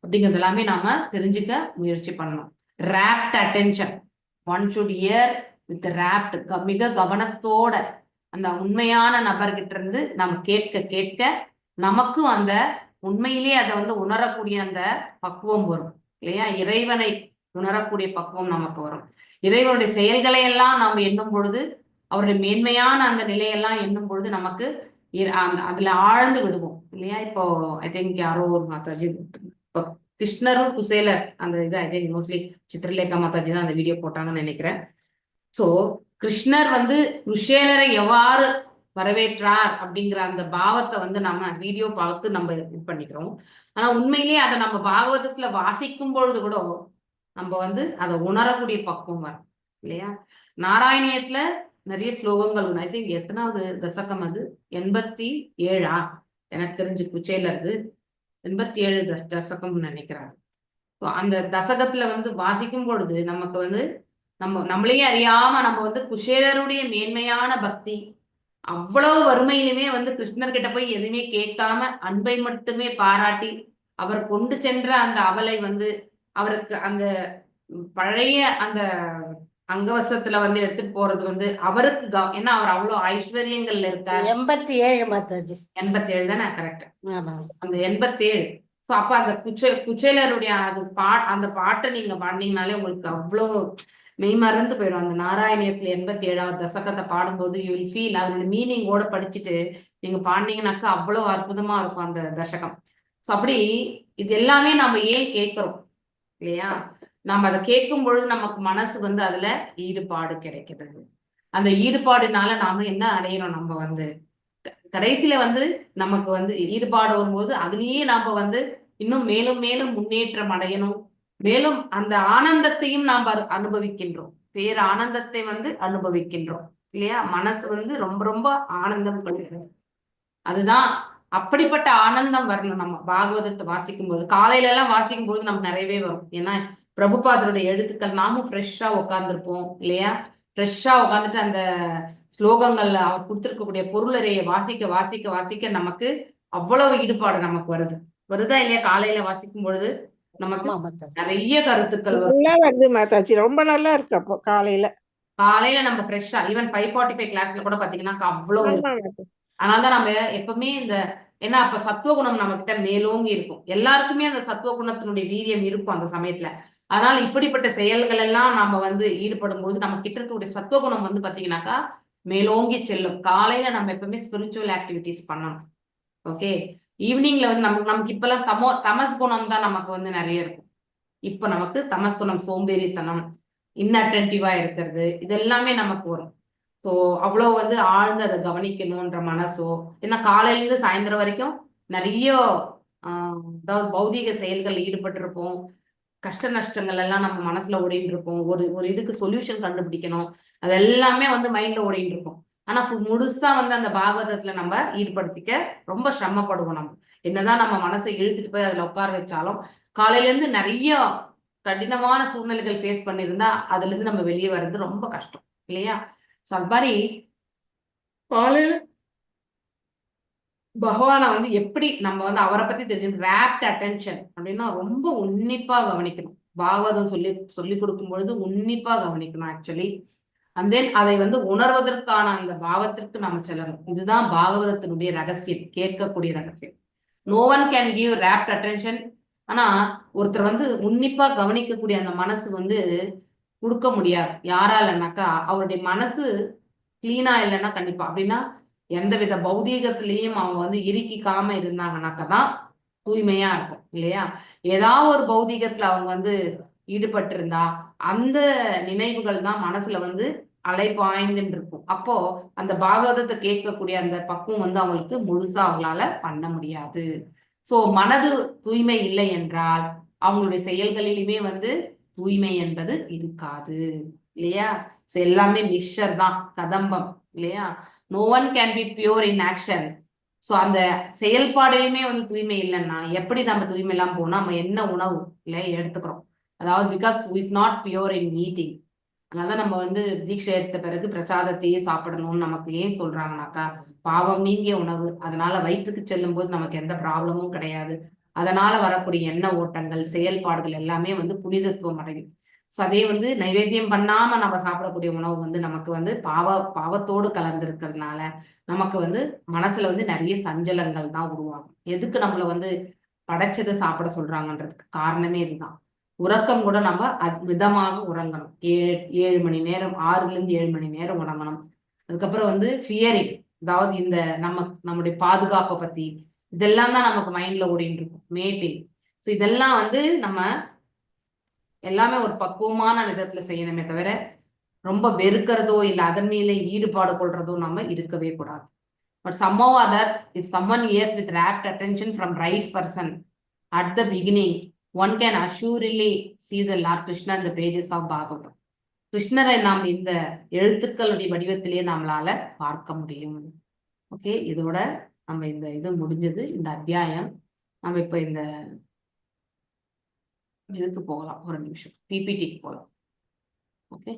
அப்படிங்கிறது எல்லாமே நாம தெரிஞ்சுக்க முயற்சி பண்ணணும். ராப்ட் attention. One should here with ராப்ட். மிக கவனத்தோட அந்த உண்மையான நபர்கிட்ட இருந்து நம்ம கேட்க கேட்க நமக்கும் அந்த உண்மையிலேயே அதை வந்து உணரக்கூடிய அந்த பக்குவம் வரும் இல்லையா? இறைவனை உணரக்கூடிய பக்குவம் நமக்கு வரும். இறைவனுடைய செயல்களை எல்லாம் நாம் எண்ணும் பொழுது, அவருடைய மேன்மையான அந்த நிலையெல்லாம் எண்ணும் பொழுது நமக்கு அதுல ஆழ்ந்து விடுவோம் இல்லையா? இப்போ ஐ திங்க் யாரோ ஒரு மாதாஜி, இப்போ கிருஷ்ணரும் குசேலர் அந்த இது I think mostly Chitralekha Mataji தான் அந்த வீடியோ போட்டாங்கன்னு நினைக்கிறேன். சோ கிருஷ்ணர் வந்து குசேலரை எவ்வாறு வரவேற்றார் அப்படிங்கிற அந்த பாவத்தை வந்து நம்ம வீடியோ பார்த்து நம்ம இது பண்ணிக்கிறோம். ஆனா உண்மையிலேயே அதை நம்ம பாகவதத்துல வாசிக்கும் பொழுது கூட நம்ம வந்து அதை உணரக்கூடிய பக்குவம் வரும் இல்லையா? நாராயணியத்துல நிறைய ஸ்லோகங்கள் உண்டு. ஐ திங்க் எத்தனாவது தசகம் அது? 87 எனக்கு தெரிஞ்சு குச்சேலருக்கு 87 தசகம்னு நினைக்கிறாங்க. அந்த தசகத்துல வந்து வாசிக்கும் பொழுது நமக்கு வந்து நம்மளையே அறியாம நம்ம வந்து குசேலருடைய மேன்மையான பக்தி, அவ்வளவு வறுமையிலுமே வந்து கிருஷ்ணர்கிட்ட போய் எதுவுமே கேட்காம அன்பை மட்டுமே பாராட்டி அவர் கொண்டு சென்ற அந்த அவலை வந்து அவருக்கு அந்த பழைய அந்த அங்கவசத்துல வந்து எடுத்துட்டு போறது வந்து அவருக்கு ஏன்னா அவர் அவ்வளவு ஐஸ்வர்யங்கள்ல இருக்காரு. 87 மாதாஜி. 87 தானே? கரெக்ட். அந்த 87. சோ அப்ப அந்த குச்சேலருடைய அந்த பாட்டை நீங்க பாடினீங்கனாலே உங்களுக்கு அவ்வளவு மெய் மறந்து போயிடும். அந்த நாராயணியத்துல 87வது தசகத்தை பாடும்போது யூ வில் ஃபீல் அதோட மீனிங்கோட படிச்சுட்டு நீங்க பாடினீங்கன்னாக்கா அவ்வளவு அற்புதமா இருக்கும் அந்த தசகம். ஸோ அப்படி இது எல்லாமே நம்ம ஏன் கேட்கிறோம் இல்லையா? நம்ம அதை கேட்கும் பொழுது நமக்கு மனசு வந்து அதுல ஈடுபாடு கிடைக்குது. அந்த ஈடுபாடுனால நாம என்ன அடையிறோம்? நம்ம வந்து கடைசியில வந்து நமக்கு வந்து ஈடுபாடு வரும்போது அதுலயே நாம வந்து இன்னும் மேலும் மேலும் முன்னேற்றம் அடையணும். மேலும் அந்த ஆனந்தத்தையும் நாம் அனுபவிக்கின்றோம். பேர் ஆனந்தத்தை வந்து அனுபவிக்கின்றோம் இல்லையா? மனசு வந்து ரொம்ப ரொம்ப ஆனந்தம் கொள்கிறது. அதுதான் அப்படிப்பட்ட ஆனந்தம் வரணும். நம்ம பாகவதத்தை வாசிக்கும் போது, காலையில எல்லாம் வாசிக்கும் போது நமக்கு நிறையவே வரும். ஏன்னா பிரபுபாதருடைய எழுத்துக்கள் நாமும் ஃப்ரெஷ்ஷா உட்காந்துருப்போம் இல்லையா? ஃப்ரெஷ்ஷா உட்காந்துட்டு அந்த ஸ்லோகங்கள்ல அவர் கொடுத்திருக்கக்கூடிய பொருளறையை வாசிக்க வாசிக்க வாசிக்க நமக்கு அவ்வளவு ஈடுபாடு நமக்கு வருதா இல்லையா? காலையில வாசிக்கும் பொழுது நமக்கு ஆமா மாதாஜி. நிறைய கருத்துக்கள் வரும். நல்லா வருது மாதாஜி, ரொம்ப நல்லா இருக்கு. அப்போ காலையில நம்ம ஃப்ரெஷ்ஷா ஈவன் 5:45 கிளாஸ்ல கூட பாத்தீங்கன்னா அவ்வளவு ஆமா மாதாஜி. அதனாலதான் நம்ம எப்பவுமே ஏன்னா அப்ப சத்துவகுணம் நம்ம கிட்ட மேலோங்கி இருக்கும். எல்லாருக்குமே அந்த சத்துவகுணத்தினுடைய வீரியம் இருக்கும் அந்த சமயத்துல. அதனால இப்படிப்பட்ட செயல்கள் எல்லாம் நம்ம வந்து ஈடுபடும் போது நம்ம கிட்ட இருக்கக்கூடிய சத்துவகுணம் வந்து பாத்தீங்கன்னாக்கா மேலோங்கி செல்லும். காலையில நம்ம எப்பவுமே ஸ்பிரிச்சுவல் ஆக்டிவிட்டிஸ் பண்ணணும். ஓகே, ஈவினிங்ல வந்து நமக்கு இப்பெல்லாம் தமஸ் குணம் தான் நமக்கு வந்து நிறைய இருக்கும். இப்ப நமக்கு தமஸ் குணம், சோம்பேறித்தனம், இன்னட்டென்டிவா இருக்கிறது, இது எல்லாமே நமக்கு வரும். ஸோ அவ்வளோ வந்து ஆழ்ந்து அதை கவனிக்கணுன்ற மனசோ, ஏன்னா காலையில இருந்து சாயந்தரம் வரைக்கும் நிறைய அதாவது பௌதீக செயல்கள் ஈடுபட்டிருப்போம். கஷ்ட நஷ்டங்கள் எல்லாம் நம்ம மனசுல ஓடிட்டு இருப்போம். ஒரு இதுக்கு சொல்யூஷன் கண்டுபிடிக்கணும், அது எல்லாமே வந்து மைண்ட்ல ஓடிட்டு இருக்கும். ஆனா முழுசா வந்து அந்த பாகவதத்துல நம்ம ஈடுபடுத்திக்க ரொம்ப சிரமப்படுவோம். நம்ம என்னதான் நம்ம மனசை இழுத்துட்டு போய் அதுல உட்கார வச்சாலும் காலையில இருந்து நிறைய கடினமான சூழ்நிலைகள் ஃபேஸ் பண்ணியிருந்தா அதுல இருந்து நம்ம வெளியே வர்றது ரொம்ப கஷ்டம் இல்லையா? ஸோ அது மாதிரி காலையில பகவானை வந்து எப்படி நம்ம வந்து அவரை பத்தி தெரிஞ்சு ரேப்ட் அட்டென்ஷன் அப்படின்னா ரொம்ப உன்னிப்பா கவனிக்கணும். பாகவதம் சொல்லி கொடுக்கும் பொழுது உன்னிப்பா கவனிக்கணும் ஆக்சுவலி. அண்ட் தென் அதை வந்து உணர்வதற்கான அந்த பாவத்திற்கு நம்ம செல்லணும். இதுதான் பாகவதத்தினுடைய ரகசியம், கேட்கக்கூடிய ரகசியம். No one can give rapt attention. ஆனா ஒருத்தர் வந்து உன்னிப்பா கவனிக்கக்கூடிய அந்த மனசு வந்து கொடுக்க முடியாது. யாராலனாக்கா அவருடைய மனசு கிளீனா இல்லைன்னா கண்டிப்பா, அப்படின்னா எந்தவித பௌதீகத்திலையும் அவங்க வந்து இறுக்கிக்காம இருந்தாங்கன்னாக்கா தான் தூய்மையா இருக்கும் இல்லையா? ஏதாவது ஒரு பௌதீகத்துல அவங்க வந்து ஈடுபட்டு இருந்தா அந்த நினைவுகள் தான் மனசுல வந்து அலைபாய்ந்துன்னு இருக்கும். அப்போ அந்த பாகவதத்தை கேட்கக்கூடிய அந்த பக்குவம் வந்து அவங்களுக்கு முழுசா அவங்களால பண்ண முடியாது. சோ மனது தூய்மை இல்லை என்றால் அவங்களுடைய செயல்களிலுமே வந்து தூய்மை என்பது இருக்காது இல்லையா? சோ எல்லாமே மிக்சர் தான், கதம்பம் இல்லையா? No one can be pure in action. So அந்த செயல்பாடையுமே வந்து தூய்மை இல்லைன்னா எப்படி நம்ம தூய்மை எல்லாம் போனா நம்ம என்ன உணவு இல்லை எடுத்துக்கிறோம், அதாவது because is not pure in eating. அதனால நம்ம வந்து தீட்சை எடுத்த பிறகு பிரசாதத்தையே சாப்பிடணும்னு நமக்கு ஏன் சொல்றாங்கனாக்கா பாவம் நீங்கிய உணவு, அதனால வயிற்றுக்கு செல்லும் போது நமக்கு எந்த ப்ராப்ளமும் கிடையாது. அதனால வரக்கூடிய எண்ண ஓட்டங்கள் செயல்பாடுகள் எல்லாமே வந்து புனிதத்துவம் அடையும். ஸோ அதே வந்து நைவேத்தியம் பண்ணாம நம்ம சாப்பிடக்கூடிய உணவு வந்து நமக்கு வந்து பாவத்தோடு கலந்துருக்கிறதுனால நமக்கு வந்து மனசுல வந்து நிறைய சஞ்சலங்கள் தான் உருவாகும். எதுக்கு நம்மள வந்து படைச்சதை சாப்பிட சொல்றாங்கன்றதுக்கு காரணமே இதுதான். உறக்கம் கூட நம்ம மிதமாக உறங்கணும். 7 மணி நேரம், 6 to 7 மணி நேரம் உறங்கணும். அதுக்கப்புறம் வந்து ஃபியரிங், அதாவது இந்த நம்முடைய பாதுகாப்பை பத்தி இதெல்லாம் தான் நமக்கு மைண்ட்ல ஓடிட்டு இருக்கும். மேட்டிங், ஸோ இதெல்லாம் வந்து நம்ம எல்லாமே ஒரு பக்குவமான விதத்துல செய்யணுமே தவிர ரொம்ப வெறுக்கிறதோ இல்லை அதன் மீது ஈடுபாடு கொள்றதோ நம்ம இருக்கவே கூடாது. But somehow other, if someone hears with rapt attention from right person at the beginning, one can assuredly see the Lord Krishna in the pages of Bhagavatam. கிருஷ்ணரை நாம் இந்த எழுத்துக்களுடைய வடிவத்திலேயே நம்மளால பார்க்க முடியும். ஓகே, இதோட நம்ம இந்த இது முடிஞ்சது, இந்த அத்தியாயம். நம்ம இப்ப இந்த இதுக்கு போகலாம், ஒரு நிமிஷம் பிபிடிக்கு போகலாம். ஓகே,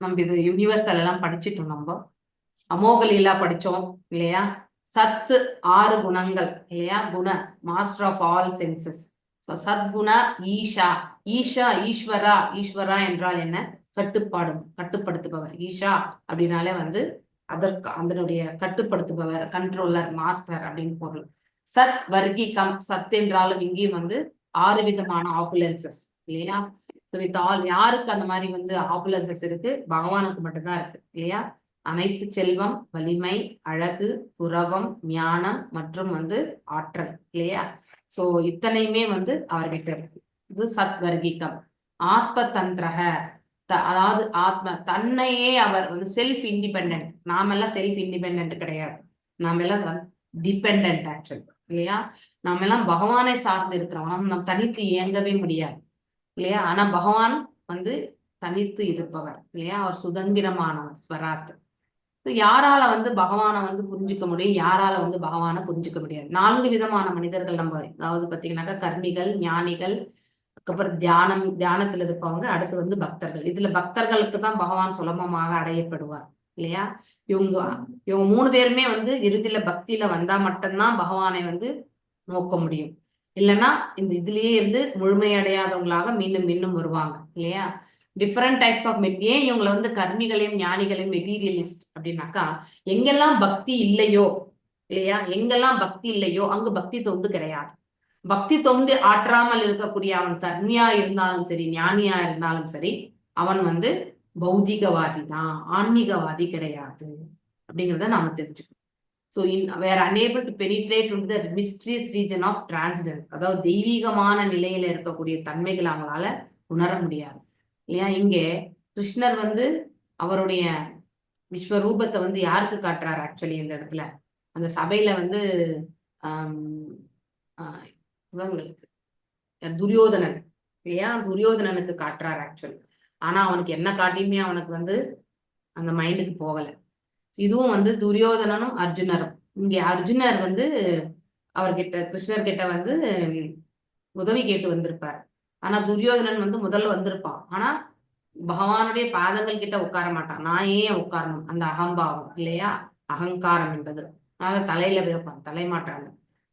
நம்ம இது யூனிவர்சல் எல்லாம் படிச்சுட்டோம். நம்ம அமோகலீலா படிச்சோம் இல்லையா? சத்து 6 குணங்கள் இல்லையா? குண மாஸ்டர் ஆஃப் ஆல் சென்சஸ். சத்குண ஈஷா. ஈஸ்வரா என்றால் என்ன? கட்டுப்படுத்துபவர். ஈஷா அப்படின்னாலே வந்து அதனுடைய கட்டுப்படுத்துபவர், கண்ட்ரோலர், மாஸ்டர் அப்படின்னு பொருள். சத் வர்க்கிகம், சத் என்றாலும் இங்கேயும் வந்து 6 விதமான ஆப்புலன்சஸ் இல்லையா? யாருக்கு அந்த மாதிரி வந்து ஆப்புலன்சஸ் இருக்கு? பகவானுக்கு மட்டும்தான் இருக்கு இல்லையா? அனைத்து செல்வம், வலிமை, அழகு, துறவம், ஞானம் மற்றும் வந்து ஆற்றல் இல்லையா? சோ இத்தனையுமே வந்து அவர்கிட்ட இருக்கு. இது சத்வர்கிகம். ஆத்ம தந்திரக, அதாவது ஆத்ம தன்னையே அவர் வந்து செல்ஃப் இண்டிபெண்ட். நாமெல்லாம் செல்ஃப் இண்டிபெண்ட் கிடையாது, நாம எல்லாம் டிபெண்ட் ஆக்சுவல் இல்லையா. நாம எல்லாம் பகவானை சார்ந்து இருக்கிறோம், நம்ம தனித்து இயங்கவே முடியாது இல்லையா. ஆனா பகவான் வந்து தனித்து இருப்பவர் இல்லையா, அவர் சுதந்திரமானவர், ஸ்வராத். யாரால வந்து பகவானை வந்து புரிஞ்சுக்க முடியும், யாரால வந்து பகவானை புரிஞ்சுக்க முடியாது. 4 விதமான மனிதர்கள் நம்ம, அதாவது பாத்தீங்கன்னாக்கா கர்மிகள், ஞானிகள், அதுக்கப்புறம் தியானத்துல இருப்பவங்க, அடுத்து வந்து பக்தர்கள். இதுல பக்தர்களுக்கு தான் பகவான் சுலபமாக அடையப்படுவார் இல்லையா. இவங்க 3 பேருமே வந்து இறுதியில பக்தியில வந்தா மட்டும்தான் பகவானை வந்து நோக்க முடியும். இல்லைன்னா இந்த இதுலயே இருந்து முழுமையடையாதவங்களாக மீண்டும் மீண்டும் வருவாங்க இல்லையா. டிஃப்ரெண்ட் டைப்ஸ் ஆஃப் ஏன் இவங்களை வந்து கர்மிகளையும் ஞானிகளையும் மெட்டீரியலிஸ்ட் அப்படின்னாக்கா, எங்கெல்லாம் பக்தி இல்லையோ இல்லையா, எங்கெல்லாம் பக்தி இல்லையோ அங்கு பக்தி தொண்டு கிடையாது. பக்தி தொண்டு ஆற்றாமல் இருக்கக்கூடிய அவன் கர்மியா இருந்தாலும் சரி, ஞானியா இருந்தாலும் சரி, அவன் வந்து பௌதிகவாதி தான், ஆன்மீகவாதி கிடையாது அப்படிங்கிறத நாம தெரிஞ்சுக்கணும். So we are unable to penetrate into the mysterious region of transcendence. அதாவது தெய்வீகமான நிலையில இருக்கக்கூடிய தன்மைகள் அவங்களால உணர முடியாது இல்லையா. இங்கே கிருஷ்ணர் வந்து அவருடைய விஸ்வரூபத்தை வந்து யாருக்கு காட்டுறாரு ஆக்சுவலி இந்த இடத்துல, அந்த சபையில வந்து இவங்களுக்கு துரியோதனன் இல்லையா, துரியோதனனுக்கு காட்டுறாரு ஆக்சுவலி. ஆனா அவனுக்கு என்ன காட்டியுமே அவனுக்கு வந்து அந்த மைண்டுக்கு போகல. இதுவும் வந்து துரியோதனனும் அர்ஜுனரும். இங்கே அர்ஜுனர் வந்து அவர்கிட்ட கிருஷ்ணர்கிட்ட வந்து உதவி கேட்டு வந்திருப்பார். ஆனா துரியோதனன் வந்து முதல்ல வந்திருப்பான், ஆனா பகவானுடைய பாதங்கள் கிட்ட உட்கார மாட்டான். நான் ஏன் உட்காரணும், அந்த அகம்பாவம் இல்லையா, அகங்காரம் என்பது. நான் தலையில வைப்பான், தலை மாட்டாங்க.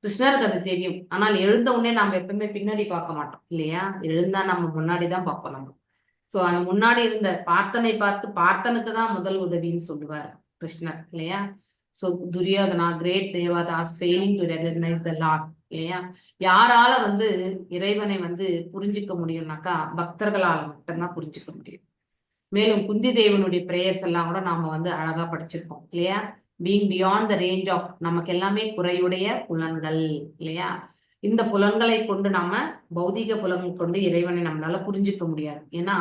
கிருஷ்ணருக்கு அது தெரியும். ஆனால் எழுந்த உடனே நாம எப்பவுமே பின்னாடி பார்க்க மாட்டோம் இல்லையா, எழுந்தா நம்ம முன்னாடிதான் பார்ப்போம் நம்ம. சோ அந்த முன்னாடி இருந்த பார்த்தனை பார்த்து பார்த்தனுக்கு தான் முதல் உதவின்னு சொல்லுவார் கிருஷ்ணர் இல்லையா. சோ துரியோதனா, கிரேட் தேவதாஸ், failing to recognise the Lord இல்லையா. யாரால வந்து இறைவனை வந்து புரிஞ்சுக்க முடியும்னாக்கா பக்தர்களால மட்டும்தான் புரிஞ்சுக்க முடியும். மேலும் குந்தி தேவனுடைய பிரேயர்ஸ் எல்லாம் கூட நாம வந்து அழகா படிச்சிருக்கோம் இல்லையா. Being beyond the range of, நமக்கு எல்லாமே குறையுடைய புலன்கள் இல்லையா. இந்த புலன்களை கொண்டு நாம பௌதிக புலன்கள் கொண்டு இறைவனை நம்மளால புரிஞ்சுக்க முடியாது. ஏன்னா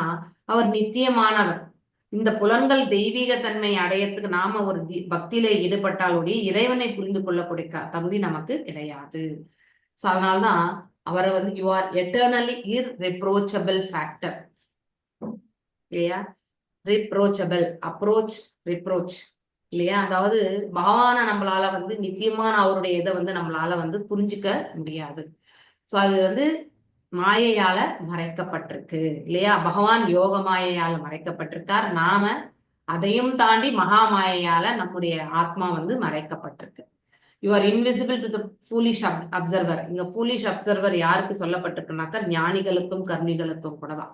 அவர் நித்தியமானவர். இந்த புலன்கள் தெய்வீக தன்மை அடையறதுக்கு நாம ஒரு பக்தியில ஈடுபட்டாலுடைய இறைவனை புரிந்து கொள்ளக்கூடிய தகுதி நமக்கு கிடையாது. சோ அதனால்தான் அவரை வந்து யூ ஆர் எட்டர்னலி இர்ரெப்ரோச்சபிள் ஃபேக்டர் இல்லையா. ரிப்ரோச்சபிள், அப்ரோச், ரிப்ரோச் இல்லையா. அதாவது பகவான நம்மளால வந்து நித்தியமான அவருடைய இதை வந்து நம்மளால வந்து புரிஞ்சுக்க முடியாது. சோ அது வந்து மாயையால மறைக்கப்பட்டிருக்கு இல்லையா. பகவான் யோக மாயையால மறைக்கப்பட்டிருக்கார், நாம அதையும் தாண்டி மகா மாயையால நம்முடைய ஆத்மா வந்து மறைக்கப்பட்டிருக்கு. You are invisible to the foolish observer. இங்க ஃபூலிஷ் அப்சர்வர் யாருக்கு சொல்லப்பட்டிருக்குனாக்கா ஞானிகளுக்கும் கர்மிகளுக்கும் கூட தான்.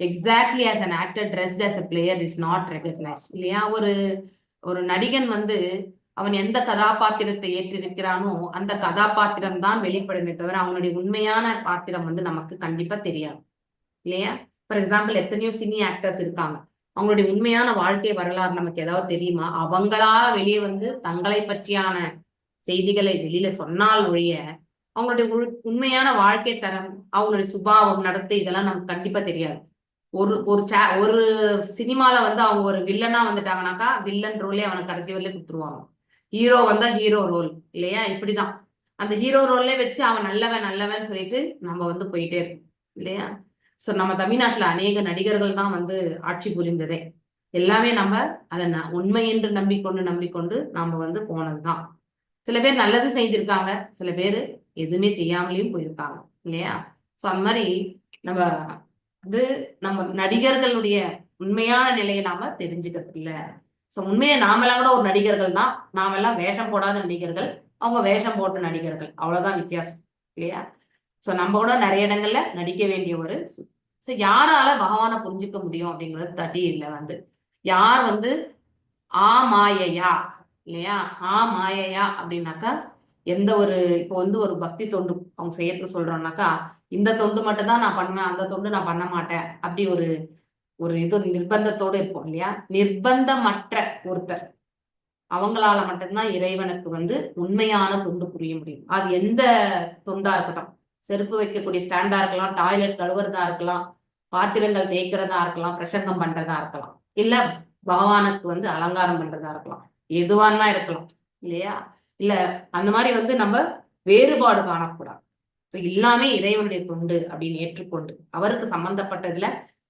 Exactly as an actor dressed as a player is not recognized இல்லையா. ஒரு நடிகன் வந்து அவன் எந்த கதாபாத்திரத்தை ஏற்றிருக்கிறானோ அந்த கதாபாத்திரம் தான் வெளிப்படுமே தவிர அவனுடைய உண்மையான பாத்திரம் வந்து நமக்கு கண்டிப்பா தெரியாது இல்லையா. ஃபார் எக்ஸாம்பிள் எத்தனையோ சினி ஆக்டர்ஸ் இருக்காங்க, அவங்களுடைய உண்மையான வாழ்க்கை வரலாறு நமக்கு ஏதாவது தெரியுமா? அவங்களா வெளியே வந்து தங்களை பற்றியான செய்திகளை வெளியில சொன்னால் ஒழிய அவங்களுடைய உண்மையான வாழ்க்கை தரம், அவங்களுடைய சுபாவம், நடத்தை இதெல்லாம் நமக்கு கண்டிப்பா தெரியாது. ஒரு சினிமால வந்து அவங்க ஒரு வில்லனா வந்துட்டாங்கனாக்கா வில்லன் ரோலே அவனுக்கு கடைசி வரலே கொடுத்துருவாங்க. ஹீரோ வந்தா ஹீரோ ரோல் இல்லையா. இப்படிதான் அந்த ஹீரோ ரோல்லே வச்சு அவன் நல்லவன் சொல்லிட்டு நம்ம வந்து போயிட்டே இருக்கோம் இல்லையா. சோ நம்ம தமிழ்நாட்டுல அநேக நடிகர்கள் தான் வந்து ஆட்சி புரிந்ததே. எல்லாமே நம்ம அதை உண்மை என்று நம்பிக்கொண்டு நாம வந்து போனதுதான். சில பேர் நல்லது செய்திருக்காங்க, சில பேர் எதுவுமே செய்யாமலேயும் போயிருக்காங்க இல்லையா. சோ அந்த மாதிரி நம்ம நடிகர்களுடைய உண்மையான நிலையை நாம தெரிஞ்சுக்கிறது இல்ல. சோ உண்மையை நாமெல்லாம் கூட ஒரு நடிகர்கள் தான், நாமெல்லாம் வேஷம் போடாத நடிகர்கள், அவங்க வேஷம் போட்ட நடிகர்கள், அவ்வளவுதான் வித்தியாசம் இல்லையா. சோ நம்ம கூட நிறைய இடங்கள்ல நடிக்க வேண்டிய ஒரு யாரால பகவானை புரிஞ்சுக்க முடியும் அப்படிங்கிறது தட்டி இதுல வந்து யார் வந்து மாயையா இல்லையா. மாயையா அப்படின்னாக்கா எந்த ஒரு இப்போ வந்து ஒரு பக்தி தொண்டு அவங்க செய்யறதுக்கு சொல்றோம்னாக்கா இந்த தொண்டு மட்டும் தான் நான் பண்ணுவேன், அந்த தொண்டு நான் பண்ண மாட்டேன் அப்படி ஒரு இது நிர்பந்தத்தோடு இருப்போம் இல்லையா. நிர்பந்தமற்ற ஒருத்தர் அவங்களால மட்டும்தான் இறைவனுக்கு வந்து உண்மையான தொண்டு புரிய முடியும். அது எந்த தொண்டா இருக்கட்டும், செருப்பு வைக்கக்கூடிய ஸ்டாண்டா இருக்கலாம், டாய்லெட் கழுவுறதா இருக்கலாம், பாத்திரங்கள் தேய்க்கிறதா இருக்கலாம், பிரசங்கம் பண்றதா இருக்கலாம், இல்ல பகவானுக்கு வந்து அலங்காரம் பண்றதா இருக்கலாம், எதுவானா இருக்கலாம் இல்லையா? இல்ல அந்த மாதிரி வந்து நம்ம வேறுபாடு காணக்கூடாது. எல்லாமே இறைவனுடைய தொண்டு அப்படின்னு ஏற்றுக்கொண்டு அவருக்கு சம்பந்தப்பட்டதுல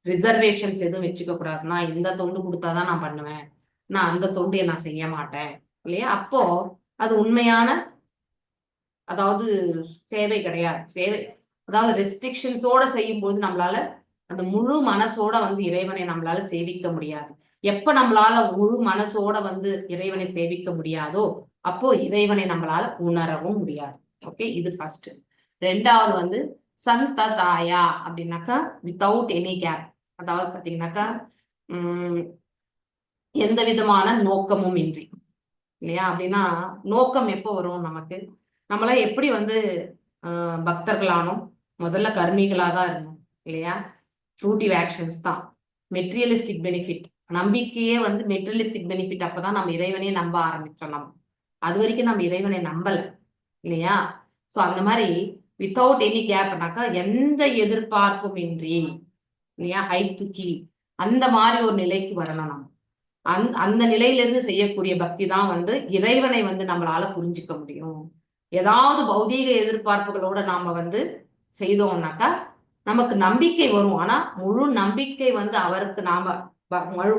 ரிசர்வேஷன்ஸ் எதுவும் வச்சுக்க கூடாது. நான் இந்த தொண்டு கொடுத்தாதான் நான் பண்ணுவேன், நான் அந்த தொண்டியை நான் செய்ய மாட்டேன் இல்லையா? அப்போ அது உண்மையான அதாவது சேவை கிடையாது. சேவை அதாவது ரெஸ்ட்ரிக்ஷன்ஸோட செய்யும் போது நம்மளால அந்த முழு மனசோட வந்து இறைவனை நம்மளால சேவிக்க முடியாது. எப்ப நம்மளால முழு மனசோட வந்து இறைவனை சேவிக்க முடியாதோ அப்போ இறைவனை நம்மளால உணரவும் முடியாது. ஓகே, இது ஃபர்ஸ்ட். ரெண்டாவது வந்து சந்ததாயா அப்படின்னாக்கா வித்தவுட் எனி கேப், அதாவது பாத்தீங்கன்னாக்கா எந்த விதமான நோக்கமும் இன்றி இல்லையா? அப்படின்னா நோக்கம் எப்போ வரும் நமக்கு? நம்மள எப்படி வந்து பக்தர்களானோம், முதல்ல கர்மிகளாதான் இருந்தோம் இல்லையா? ஃப்ரூட்டிவ் ஆக்ஷன்ஸ் தான், மெட்டீரியலிஸ்டிக் பெனிஃபிட், நம்பிக்கையே வந்து மெட்டீரியலிஸ்டிக் பெனிஃபிட். அப்பதான் நம்ம இறைவனையே நம்ப ஆரம்பிச்சோம். நம்ம அது வரைக்கும் நம்ம இறைவனை நம்பல இல்லையா? சோ அந்த மாதிரி வித்தவுட் எனி கேப்னாக்கா எந்த எதிர்பார்ப்பும் இன்றி இல்லையா, ஹை டு கீ அந்த மாதிரி ஒரு நிலைக்கு வரணும். நம்ம அந்த நிலையிலிருந்து செய்யக்கூடிய பக்தி தான் வந்து இறைவனை வந்து நம்மளால புரிஞ்சுக்க முடியும். ஏதாவது பௌதீக எதிர்பார்ப்புகளோட நாம வந்து செய்தோம்னாக்கா நமக்கு நம்பிக்கை வரும். ஆனா முழு நம்பிக்கை வந்து அவருக்கு நாம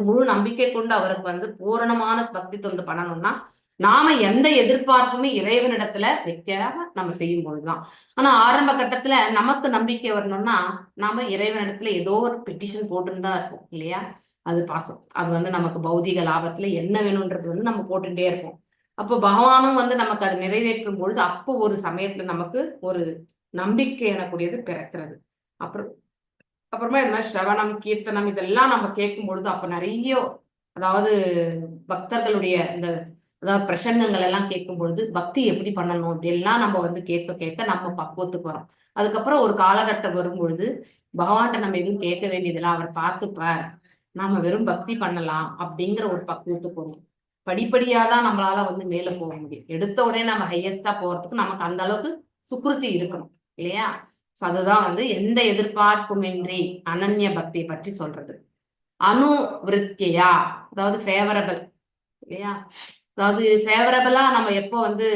முழு நம்பிக்கை கொண்டு அவருக்கு வந்து பூரணமான பக்தி தொண்டு பண்ணணும்னா நாம எந்த எதிர்பார்ப்புமே இறைவனிடத்துல வைக்காம நம்ம செய்யும் பொழுதுதான். ஆனா ஆரம்ப கட்டத்துல நமக்கு நம்பிக்கை வரணும்னா நாம இறைவனிடத்துல ஏதோ ஒரு பெட்டிஷன் போட்டுன்னு தான் இருப்போம் இல்லையா? அது பாசம், அது வந்து நமக்கு பௌதிக லாபத்துல என்ன வேணும்ன்றது வந்து நம்ம போட்டுட்டே இருப்போம். அப்போ பகவானும் வந்து நமக்கு அதை நிறைவேற்றும் பொழுது அப்போ ஒரு சமயத்துல நமக்கு ஒரு நம்பிக்கை எனக்கூடியது பிறக்கிறது. அப்புறமா இந்த மாதிரி ஸ்ரவணம், கீர்த்தனம் இதெல்லாம் நம்ம கேட்கும் பொழுது அப்ப நிறைய அதாவது பக்தர்களுடைய இந்த அதாவது பிரசங்கங்கள் எல்லாம் கேட்கும் பொழுது பக்தி எப்படி பண்ணணும் அப்படி எல்லாம் நம்ம வந்து கேட்க கேட்க நம்ம பக்குவத்துக்கு வரோம். அதுக்கப்புறம் ஒரு காலகட்டம் வரும் பொழுது பகவான்கிட்ட நம்ம எதுவும் கேட்க வேண்டியதில்லை, அவர் பார்த்துப்பார், நாம வெறும் பக்தி பண்ணலாம் அப்படிங்கிற ஒரு பக்குவத்துக்கு வரும். படிப்படியாதான் நம்மளால வந்து மேல போக முடியும். எடுத்த உடனே நம்ம ஹையஸ்டா போறதுக்கு நமக்கு அந்த அளவுக்கு சுக்ருதி இருக்கணும் இல்லையா? சோ அதுதான் வந்து எந்த எதிர்பார்ப்புமின்றி அனன்ய பக்தியை பற்றி சொல்றது. அனுவிருத்தியா அதாவது ஃபேவரபிள் இல்லையா? அதாவது ஃபேவரபிளா நம்ம எப்போ வந்து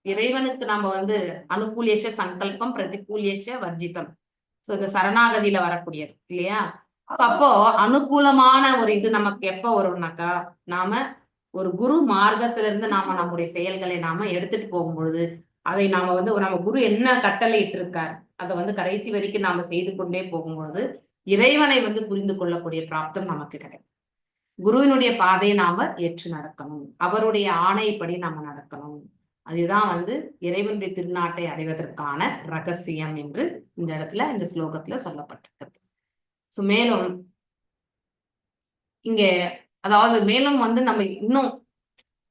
இறைவனுக்கு நம்ம வந்து அனுகூலியேஷ சங்கல்பம் பிரதிகூலியேஷ வர்ஜிதம், சோ இந்த சரணாகதியில வரக்கூடியது இல்லையா? அப்போ அனுகூலமான ஒரு இது நமக்கு எப்போ வரும்னாக்கா நாம ஒரு குரு மார்க்கத்துல இருந்து நாம நம்முடைய செயல்களை நாம எடுத்துட்டு போகும் பொழுது அதை நாம வந்து நம்ம குரு என்ன கட்டளை இட்டு இருக்கார் அதை வந்து கடைசி வரைக்கும் நாம செய்து கொண்டே போகும்பொழுது இறைவனை வந்து புரிந்து கொள்ளக்கூடிய பிராப்தம் நமக்கு கிடைக்கும். குருவினுடைய பாதையை நாம ஏற்று நடக்கணும், அவருடைய ஆணைப்படி நாம நடக்கணும். அதுதான் வந்து இறைவனுடைய திருநாட்டை அடைவதற்கான ரகசியம் என்று இந்த இடத்துல இந்த ஸ்லோகத்துல சொல்லப்பட்டிருக்கிறது. சோ மேலும் இங்க அதாவது மேலும் வந்து நம்ம இன்னும்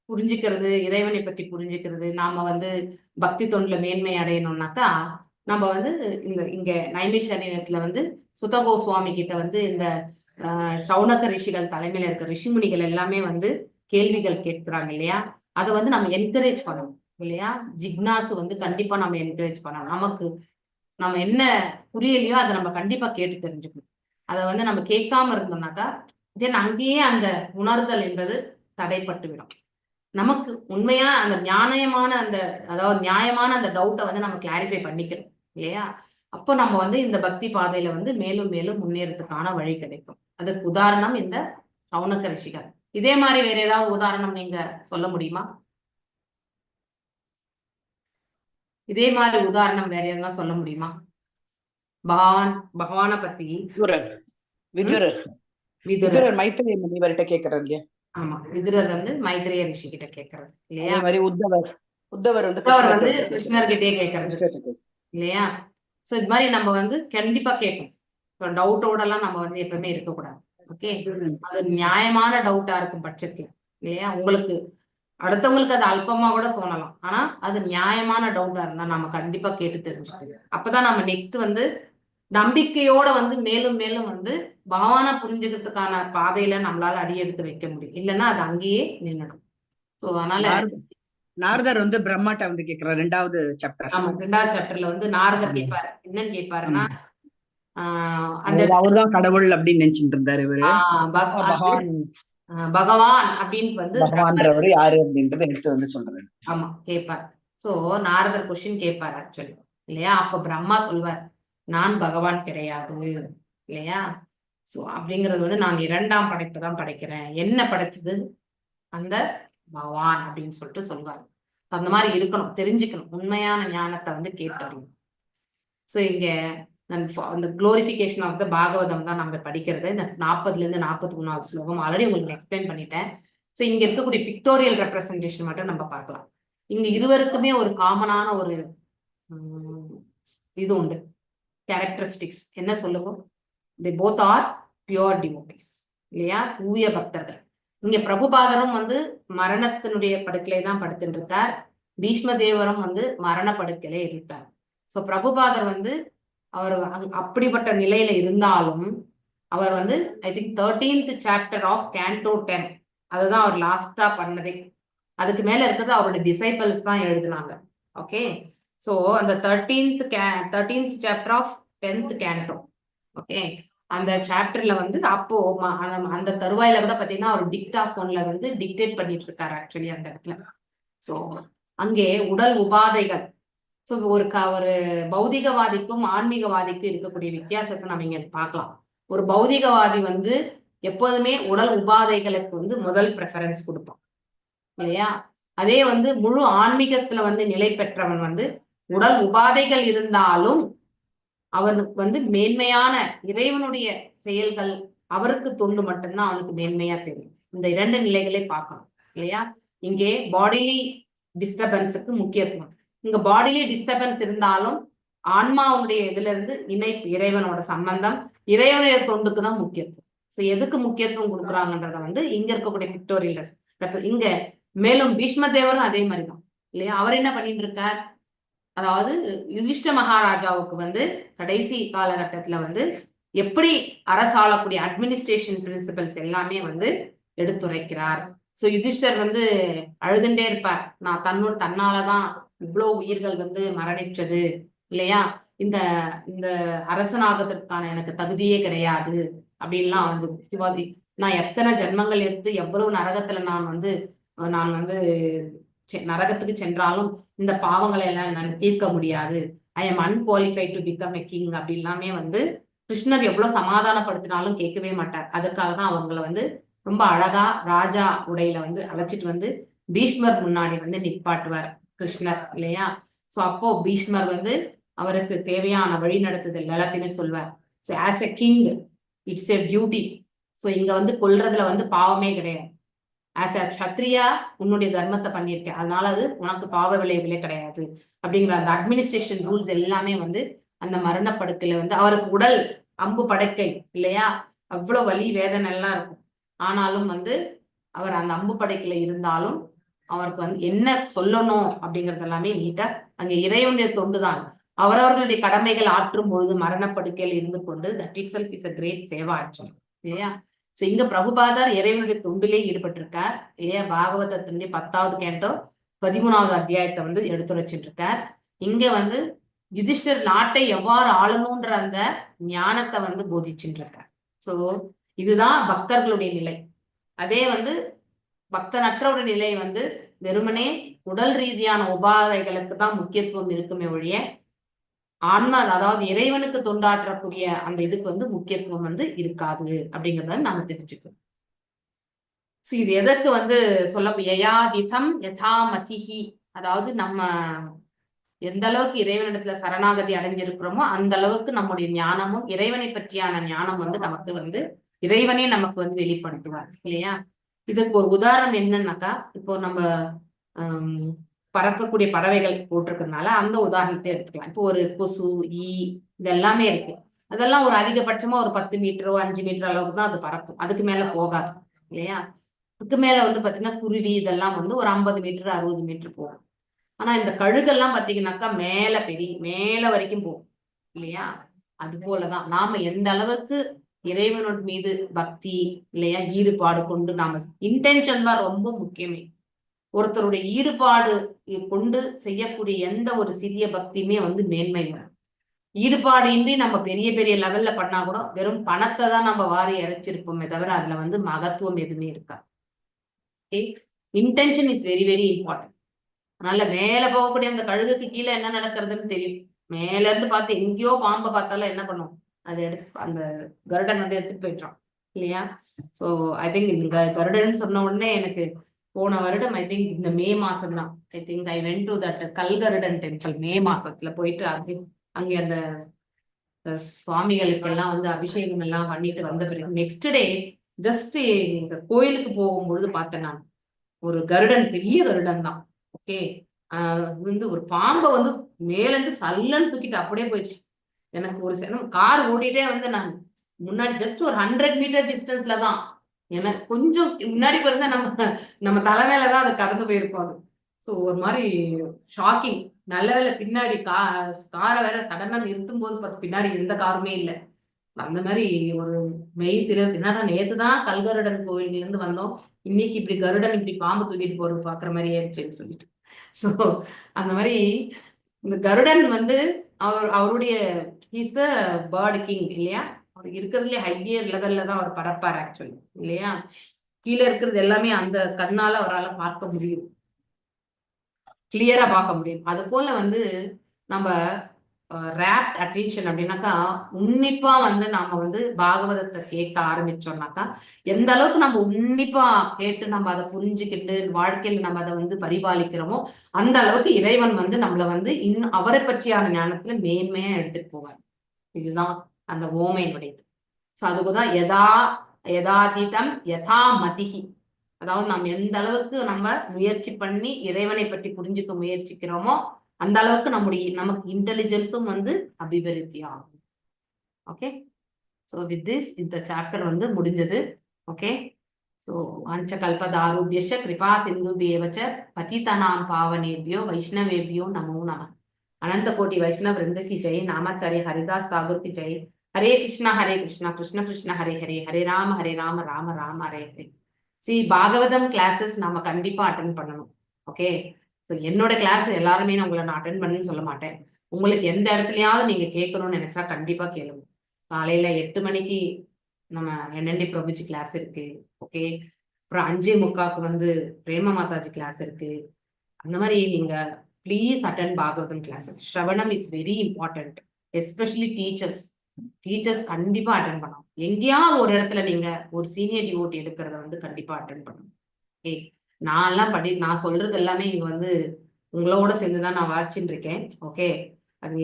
புரிஞ்சுக்கிறது, இறைவனை பற்றி புரிஞ்சுக்கிறது, நாம வந்து பக்தி தொண்டுல மேன்மை அடையணும்னாக்கா நம்ம வந்து இங்க நைமிஷாரண்யத்துல வந்து சுத கோஸ்வாமி கிட்ட வந்து இந்த சௌனக ரிஷிகள் தலைமையில இருக்க ரிஷிமுனிகள் எல்லாமே வந்து கேள்விகள் கேட்கிறாங்க இல்லையா? அதை வந்து நம்ம என்கரேஜ் பண்ணணும் இல்லையா? ஜிக்னாசு வந்து கண்டிப்பா நம்ம என்கரேஜ் பண்ணணும். நமக்கு நம்ம என்ன புரியலையோ அதை நம்ம கண்டிப்பா கேட்டு தெரிஞ்சுக்கணும். அதை வந்து நம்ம கேட்காம இருந்தோம்னாக்கா தென் அங்கேயே அந்த உணர்தல் என்பது தடைப்பட்டு விடும். நமக்கு உண்மையா அந்த நியாயமான அந்த அதாவது நியாயமான அந்த டவுட்டை வந்து நம்ம கிளாரிஃபை பண்ணிக்கிறோம் இல்லையா? அப்போ நம்ம வந்து இந்த பக்தி பாதையில வந்து மேலும் மேலும் முன்னேறதுக்கான வழி கிடைக்கும். அதுக்கு உதாரணம் இந்த சௌனக ரிஷிகள். இதே மாதிரி வேற ஏதாவது உதாரணம் நீங்க சொல்ல முடியுமா? இதே மாதிரி உதாரணம் வேற எதனா சொல்ல முடியுமா? பகவான பத்தி விதுரர் மைத்ரேய முனிவர்கிட்ட கேக்குறாங்க. ஆமா, விதுரர் வந்து மைத்ரேய ரிஷி கிட்ட கேக்குறது இல்லையா? உத்தவர் வந்து கிருஷ்ணர்கிட்டே கேக்குறது இல்லையா? சோ இது மாதிரி நம்ம வந்து கண்டிப்பா கேட்கணும். டவுட்டோட எல்லாம் நம்ம வந்து எப்பவுமே இருக்கக்கூடாது. ஓகே, அது நியாயமான டவுட்டா இருக்கும் பட்சத்துல இல்லையா? உங்களுக்கு அடுத்தவங்களுக்கு அது அல்பமா கூட தோணலாம், ஆனா அது நியாயமான டவுட்டா இருந்தா நம்ம கண்டிப்பா கேட்டு தெரிஞ்சுக்கணும். அப்பதான் நம்ம நெக்ஸ்ட் வந்து நம்பிக்கையோட வந்து மேலும் மேலும் வந்து பகவானை புரிஞ்சுக்கிறதுக்கான பாதையில நம்மளால அடி எடுத்து வைக்க முடியும். இல்லைன்னா அது அங்கேயே நின்னுடும். சோ அதனால நாரதர் வந்து பிரம்மாட்ட வந்து கேக்குறாரு 2வது சாப்டர். ஆமா 2வது சாப்டர்ல வந்து நாரதர் கேட்பாரு. என்னன்னு கேட்பாருன்னா அந்த அவர்தான் கடவுள் அப்படின்னு நினைச்சிட்டு இருந்தாரு இவரு. பகவான் பகவான் அப்படின்னு வந்து பகவான்றவர் யாரு அப்படின்றத எடுத்து வந்து சொல்றாரு. ஆமா கேட்பார். சோ நாரதர் கொஸ்டின் கேட்பார் ஆக்சுவலி இல்லையா. அப்ப பிரம்மா சொல்வார் நான் பகவான் கிடையாது இல்லையா. சோ அப்படிங்கிறது வந்து நான் 2ஆம் படைப்பு தான் படைக்கிறேன். என்ன படைச்சது அந்த பகவான் அப்படின்னு சொல்லிட்டு சொல்வார். அந்த மாதிரி இருக்கணும், தெரிஞ்சுக்கணும், உண்மையான ஞானத்தை வந்து கேட்டறியும். சோ இங்க அந்த குளோரிபிகேஷன் ஆஃப் த பாகவதம் தான் நம்ம படிக்கிறது. இந்த 40ல இருந்து 43வது ஸ்லோகம் ஆல்ரெடி உங்களுக்கு எக்ஸ்பிளைன் பண்ணிட்டேன். சோ இங்க இருக்கக்கூடிய பிக்டோரியல் ரெப்ரசன்டேஷன் மட்டும் நம்ம பார்க்கலாம். இங்க இருவருக்குமே ஒரு காமனான ஒரு இது உண்டு, கேரக்டரிஸ்டிக்ஸ். என்ன சொல்லுவோம், they both are pure devotees இல்லையா, தூய பக்தர்கள். இங்க பிரபுபாதரும் வந்து மரணத்தினுடைய படுக்கையிலே தான் படுத்துட்டு இருக்கார். பீஷ்ம தேவரும் வந்து மரண படுக்கையிலே இருக்கார். சோ பிரபுபாதர் வந்து அவர் அப்படிப்பட்ட நிலையில இருந்தாலும் அவர் வந்து I think 13th chapter of canto 10 அதுதான் அவர் லாஸ்டா பண்ணதே. அதுக்கு மேல இருக்கிறது அவருடைய டிசைபிள்ஸ் தான் எழுதினாங்க. ஓகே, சோ அந்த 13th chapter of 10th canto, okay, அந்த சாப்டர்ல வந்து அப்போ அந்த தருவாயில கூட பாத்தீங்கன்னா அவர் டிக்டாஃபோன்ல வந்து டிக்டேட் பண்ணிட்டு இருக்காரு ஆக்சுவலி அந்த இடத்துல. சோ அங்கே உடல் உபாதைகள், ஸோ ஒரு பௌதிகவாதிக்கும் ஆன்மீகவாதிக்கும் இருக்கக்கூடிய வித்தியாசத்தை நம்ம இங்க பார்க்கலாம். ஒரு பௌதிகவாதி வந்து எப்போதுமே உடல் உபாதைகளுக்கு வந்து முதல் ப்ரெஃபரன்ஸ் கொடுப்பான் இல்லையா. அதே வந்து முழு ஆன்மீகத்துல வந்து நிலை பெற்றவன் வந்து உடல் உபாதைகள் இருந்தாலும் அவனுக்கு வந்து மேன்மையான இறைவனுடைய செயல்கள், அவருக்கு தொண்டு மட்டும்தான் அவனுக்கு மேன்மையா தெரியும். இந்த 2 நிலைகளை பார்க்கணும் இல்லையா. இங்கே பாடிலி டிஸ்டர்பன்ஸுக்கு முக்கியத்துவம், இங்க பாடிலி டிஸ்டர்பன்ஸ் இருந்தாலும் ஆன்மாவுடைய இதுல இருந்து இணைப்பு, இறைவனோட சம்பந்தம், இறைவனுடைய தொண்டுக்கு தான் முக்கியத்துவம். சோ எதுக்கு முக்கியத்துவம் கொடுக்குறாங்கன்றத வந்து இங்க இருக்கக்கூடிய பிக்டோரியல் இங்க. மேலும் பீஷ்ம தேவரும் அதே மாதிரிதான் இல்லையா. அவர் என்ன பண்ணிட்டு இருக்கார், அதாவது யுதிஷ்ட மகாராஜாவுக்கு வந்து கடைசி காலகட்டத்துல வந்து எப்படி அரசாளக்கூடிய அட்மினிஸ்ட்ரேஷன் பிரின்சிபல்ஸ் எல்லாமே வந்து எடுத்துரைக்கிறார். சோ யுதிஷ்டர் வந்து அழுதுண்டே இருப்பார், நான் தன்னாலதான் இவ்வளவு உயிர்கள் வந்து மரணிச்சது இல்லையா, இந்த இந்த அரசனாகத்திற்கான எனக்கு தகுதியே கிடையாது அப்படின்லாம் வந்து நான் எத்தனை ஜென்மங்கள் எடுத்து எவ்வளவு நரகத்துல நான் வந்து நரகத்துக்கு சென்றாலும் இந்த பாவங்களை எல்லாம் நான் தீர்க்க முடியாது, I am unqualified to become a king அப்படி எல்லாமே வந்து கிருஷ்ணர் எவ்வளவு சமாதானப்படுத்தினாலும் கேட்கவே மாட்டார். அதுக்காக தான் அவங்கள வந்து ரொம்ப அழகா ராஜா உடையில வந்து அழைச்சிட்டு வந்து பீஷ்மர் முன்னாடி வந்து நிப்பாட்டுவார் கிருஷ்ணர் இல்லையா. சோ அப்போ பீஷ்மர் வந்து அவருக்கு தேவையான வழி நடத்துதல் எல்லாத்தையுமே சொல்வார். So as a king it's a duty. So இங்க வந்து கொல்றதுல வந்து பாவமே கிடையாது. ஆஸ் அ சத்ரியா உன்னுடைய தர்மத்தை பண்ணியிருக்கேன், அதனால அது உனக்கு பாவ விளைவுகளே கிடையாது அப்படிங்கிற அந்த அட்மினிஸ்ட்ரேஷன் ரூல்ஸ் எல்லாமே வந்து அந்த மரணப்படுக்கையில வந்து அவருக்கு உடல் அம்பு படைக்கை இல்லையா, அவ்வளவு வலி வேதனை எல்லாம் இருக்கும். ஆனாலும் வந்து அவர் அந்த அம்பு படைக்கையில இருந்தாலும் அவருக்கு வந்து என்ன சொல்லணும் அப்படிங்கிறது எல்லாமே நீட்டா அங்க இறைவனுடைய தொண்டுதான். அவரவர்களுடைய கடமைகள் ஆற்றும் பொழுது மரணப்படுக்கையில் இருந்து கொண்டு that itself is a great seva actually இல்லையா. சோ இங்க பிரபுபாதர் இறைவனுடைய தொண்டிலே ஈடுபட்டிருக்கார் இல்லையா. பாகவதத்தினுடைய 10வது கேண்டோ 13வது அத்தியாயத்தை வந்து எடுத்துரைச்சிட்டு இருக்கார். இங்க வந்து யுதிஷ்டர் நாட்டை எவ்வாறு ஆளணும்ன்ற அந்த ஞானத்தை வந்து போதிச்சுட்டு இருக்கார். சோ இதுதான் பக்தர்களுடைய நிலை. அதே வந்து பக்தனற்ற ஒரு நிலை வந்து வெறுமனே உடல் ரீதியான உபாதைகளுக்கு தான் முக்கியத்துவம் இருக்குமே ஒழிய ஆன்மா, அதாவது இறைவனுக்கு தொண்டாற்றக்கூடிய அந்த இதுக்கு வந்து முக்கியத்துவம் வந்து இருக்காது அப்படிங்கறத நாம தெரிஞ்சுக்கணும். சோ இது எதற்கு வந்து யயாதிதம் யதாமதிஹி, அதாவது நம்ம எந்த அளவுக்கு இறைவனிடத்துல சரணாகதி அடைஞ்சிருக்கிறோமோ அந்த அளவுக்கு நம்முடைய ஞானமும் இறைவனை பற்றியான ஞானம் வந்து நமக்கு வந்து இறைவனே நமக்கு வந்து வெளிப்படுத்துவார் இல்லையா. இதுக்கு ஒரு உதாரணம் என்னன்னாக்கா, இப்போ நம்ம பறக்கக்கூடிய பறவைகள் போட்டிருக்கிறதுனால அந்த உதாரணத்தை எடுத்துக்கலாம். இப்போ ஒரு கொசு, ஈ இதெல்லாமே இருக்கு. அதெல்லாம் ஒரு அதிகபட்சமா ஒரு 10 மீட்டரோ 5 மீட்டர் அளவுக்கு தான் அது பறக்கும், அதுக்கு மேல போகாது இல்லையா. அதுக்கு மேல வந்து பாத்தீங்கன்னா குருவி இதெல்லாம் வந்து ஒரு 50 மீட்டர் 60 மீட்டர் போகும். ஆனா இந்த கழுகெல்லாம் பாத்தீங்கன்னாக்கா மேல வரைக்கும் போகும் இல்லையா. அது போலதான் நாம எந்த அளவுக்கு இறைவனோட மீது பக்தி இல்லையா ஈடுபாடு கொண்டு நாம, இன்டென்ஷன் தான் ரொம்ப முக்கியமே. ஒருத்தருடைய ஈடுபாடு கொண்டு செய்யக்கூடிய எந்த ஒரு சிறிய பக்தியுமே வந்து மேன்மை. ஈடுபாடு இன்றி நம்ம பெரிய பெரிய லெவல்ல பண்ணா கூட வெறும் பணத்தை தான் நம்ம வாரி இறைச்சிருப்போமே தவிர அதுல வந்து மகத்துவம் எதுவுமே இருக்காது. Intention is very very important. அதனால மேல போகக்கூடிய அந்த கழுகுக்கு கீழே என்ன நடக்கிறதுன்னு தெரியும். மேல இருந்து பார்த்து எங்கேயோ பாம்பை பார்த்தாலும் என்ன பண்ணும், அதை எடுத்து அந்த கருடன் வந்து எடுத்துட்டு போயிட்டான் இல்லையா? ஸோ ஐ திங்க் இந்த கருடன் சொன்ன உடனே எனக்கு போன வருடம் ஐ திங்க் இந்த மே மாசம் தான் I think I went to that Kalgarudan temple. May மாசத்துல போயிட்டு அங்கே அந்த சுவாமிகளுக்கு எல்லாம் வந்து அபிஷேகம் எல்லாம் பண்ணிட்டு வந்த பிறகு நெக்ஸ்ட் டே ஜஸ்ட் எங்க கோயிலுக்கு போகும்பொழுது பார்த்தேன் நான் ஒரு கருடன், பெரிய கருடன் தான். ஓகே, வந்து ஒரு பாம்பை வந்து மேலேருந்து சல்லன்னு தூக்கிட்டு அப்படியே போயிடுச்சு. எனக்கு ஒரு கார் ஓட்டிட்டே வந்து நான் முன்னாடி ஜஸ்ட் ஒரு 100 மீட்டர் டிஸ்டன்ஸ்ல தான், எனக்கு கொஞ்சம் முன்னாடி பிறந்த நம்ம தலைமையிலதான் அது கடந்து போயிருக்கோம். அது ஸோ ஒரு மாதிரி ஷாக்கிங். நல்ல வேலை பின்னாடி காரை வேற சடனா நிறுத்தும் போது பார்த்து பின்னாடி எந்த காருமே இல்லை. அந்த மாதிரி ஒரு மெய் சிலர் என்னடா நேத்து தான் கல்கருடன் கோவில்ல இருந்து வந்தோம், இன்னைக்கு இப்படி கருடன் இப்படி பாம்பு தூக்கிட்டு போறது பாக்குற மாதிரி ஆயிடுச்சுன்னு சொல்லிட்டு. ஸோ அந்த மாதிரி இந்த கருடன் வந்து அவருடைய இஸ் த பேர்டு கிங் இல்லையா? அவர் இருக்கிறதுலே ஹையர் லெவல்ல தான் அவர் பறப்பார் ஆக்சுவலி இல்லையா? கீழே இருக்கிறது எல்லாமே அந்த கண்ணால அவரால் பார்க்க முடியும், கிளியரா பார்க்க முடியும். அது போல வந்து நம்ம ரேப்ட் அட்டென்ஷன் அப்படின்னாக்கா உன்னிப்பா வந்து நாம வந்து பாகவதத்தை கேட்க ஆரம்பிச்சோம்னாக்கா எந்த அளவுக்கு நம்ம உன்னிப்பா கேட்டு நம்ம அதை புரிஞ்சுக்கிட்டு வாழ்க்கையில நம்ம அதை வந்து பரிபாலிக்கிறோமோ அந்த அளவுக்கு இறைவன் வந்து நம்மளை வந்து இன்னும் அவரை பற்றியான ஞானத்துல மேன்மையா எடுத்துட்டு போவார். இதுதான் அந்த ஓமையினுடையது. ஸோ அதுக்குதான் யதாதீதம் யதா மதிஹி. அதாவது நாம் எந்த அளவுக்கு நம்ம முயற்சி பண்ணி இறைவனை பற்றி புரிஞ்சுக்க முயற்சிக்கிறோமோ அந்த அளவுக்கு நமக்கு இன்டெலிஜென்ஸும் வந்து அபிவிருத்தி ஆகும். ஓகே, ஸோ வித் திஸ் இந்த சாப்டர் வந்து முடிஞ்சது. ஓகே, ஸோ வாஞ்சகல்பதாருப்யஷ கிருபா சிந்துபியவச்ச பதிதனாம் பாவனேபியோ வைஷ்ணவேபியோ நமோ நம. अनंत कोटि वैष्णव वृंद की जय. नामाचार्य हरिदास तागुर की जय. हरे कृष्णा कृष्ण कृष्ण हरे हरे, हरे राम राम राम हरे हरे. சி பாகவதம் கிளாஸஸ் நம்ம கண்டிப்பா அட்டென்ட் பண்ணணும். ஓகே, ஸோ என்னோட கிளாஸ் எல்லாருமே நான் உங்களை அட்டென்ட் பண்ணுன்னு சொல்ல மாட்டேன். உங்களுக்கு எந்த இடத்துலயாவது நீங்க கேட்கணும்னு நினைச்சா கண்டிப்பா கேளுங்க. காலையில 8 மணிக்கு நம்ம NND பிரபுஜி கிளாஸ் இருக்கு. ஓகே, அப்புறம் 5:45 வந்து பிரேம மாதாஜி கிளாஸ் இருக்கு. அந்த மாதிரி நீங்க please attend Bhagavatam classes. Shravanam is very important, especially teachers கண்டிப்பா அட்டென்ட் பண்ணணும். எங்கேயாவது ஒரு இடத்துல நீங்க ஒரு சீனியர் டிவோட்டி எடுக்கிறத வந்து கண்டிப்பா அட்டென்ட் பண்ணணும். ஓகே, நான் சொல்றது எல்லாமே இங்க வந்து உங்களோட சேர்ந்துதான் நான் வாசிச்சுட்டு இருக்கேன். ஓகே, அது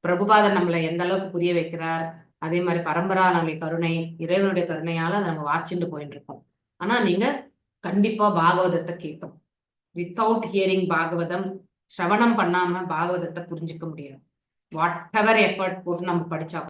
பிரபுபாதர் நம்மளை எந்த அளவுக்கு புரிய வைக்கிறார், அதே மாதிரி பரம்பரா நம்மளுடைய கருணை, இறைவனுடைய கருணையால அதை நம்ம வாசிச்சுட்டு போயிட்டு இருக்கோம். ஆனா நீங்க கண்டிப்பா பாகவதத்தை கேட்கணும். வித்தவுட் ஹியரிங் பாகவதம், ஸ்ரவணம் பண்ணாம பாகவதத்தை புரிஞ்சுக்க முடியாது. வாட் எவர் எஃபர்ட் போட்டு நம்ம படிச்சா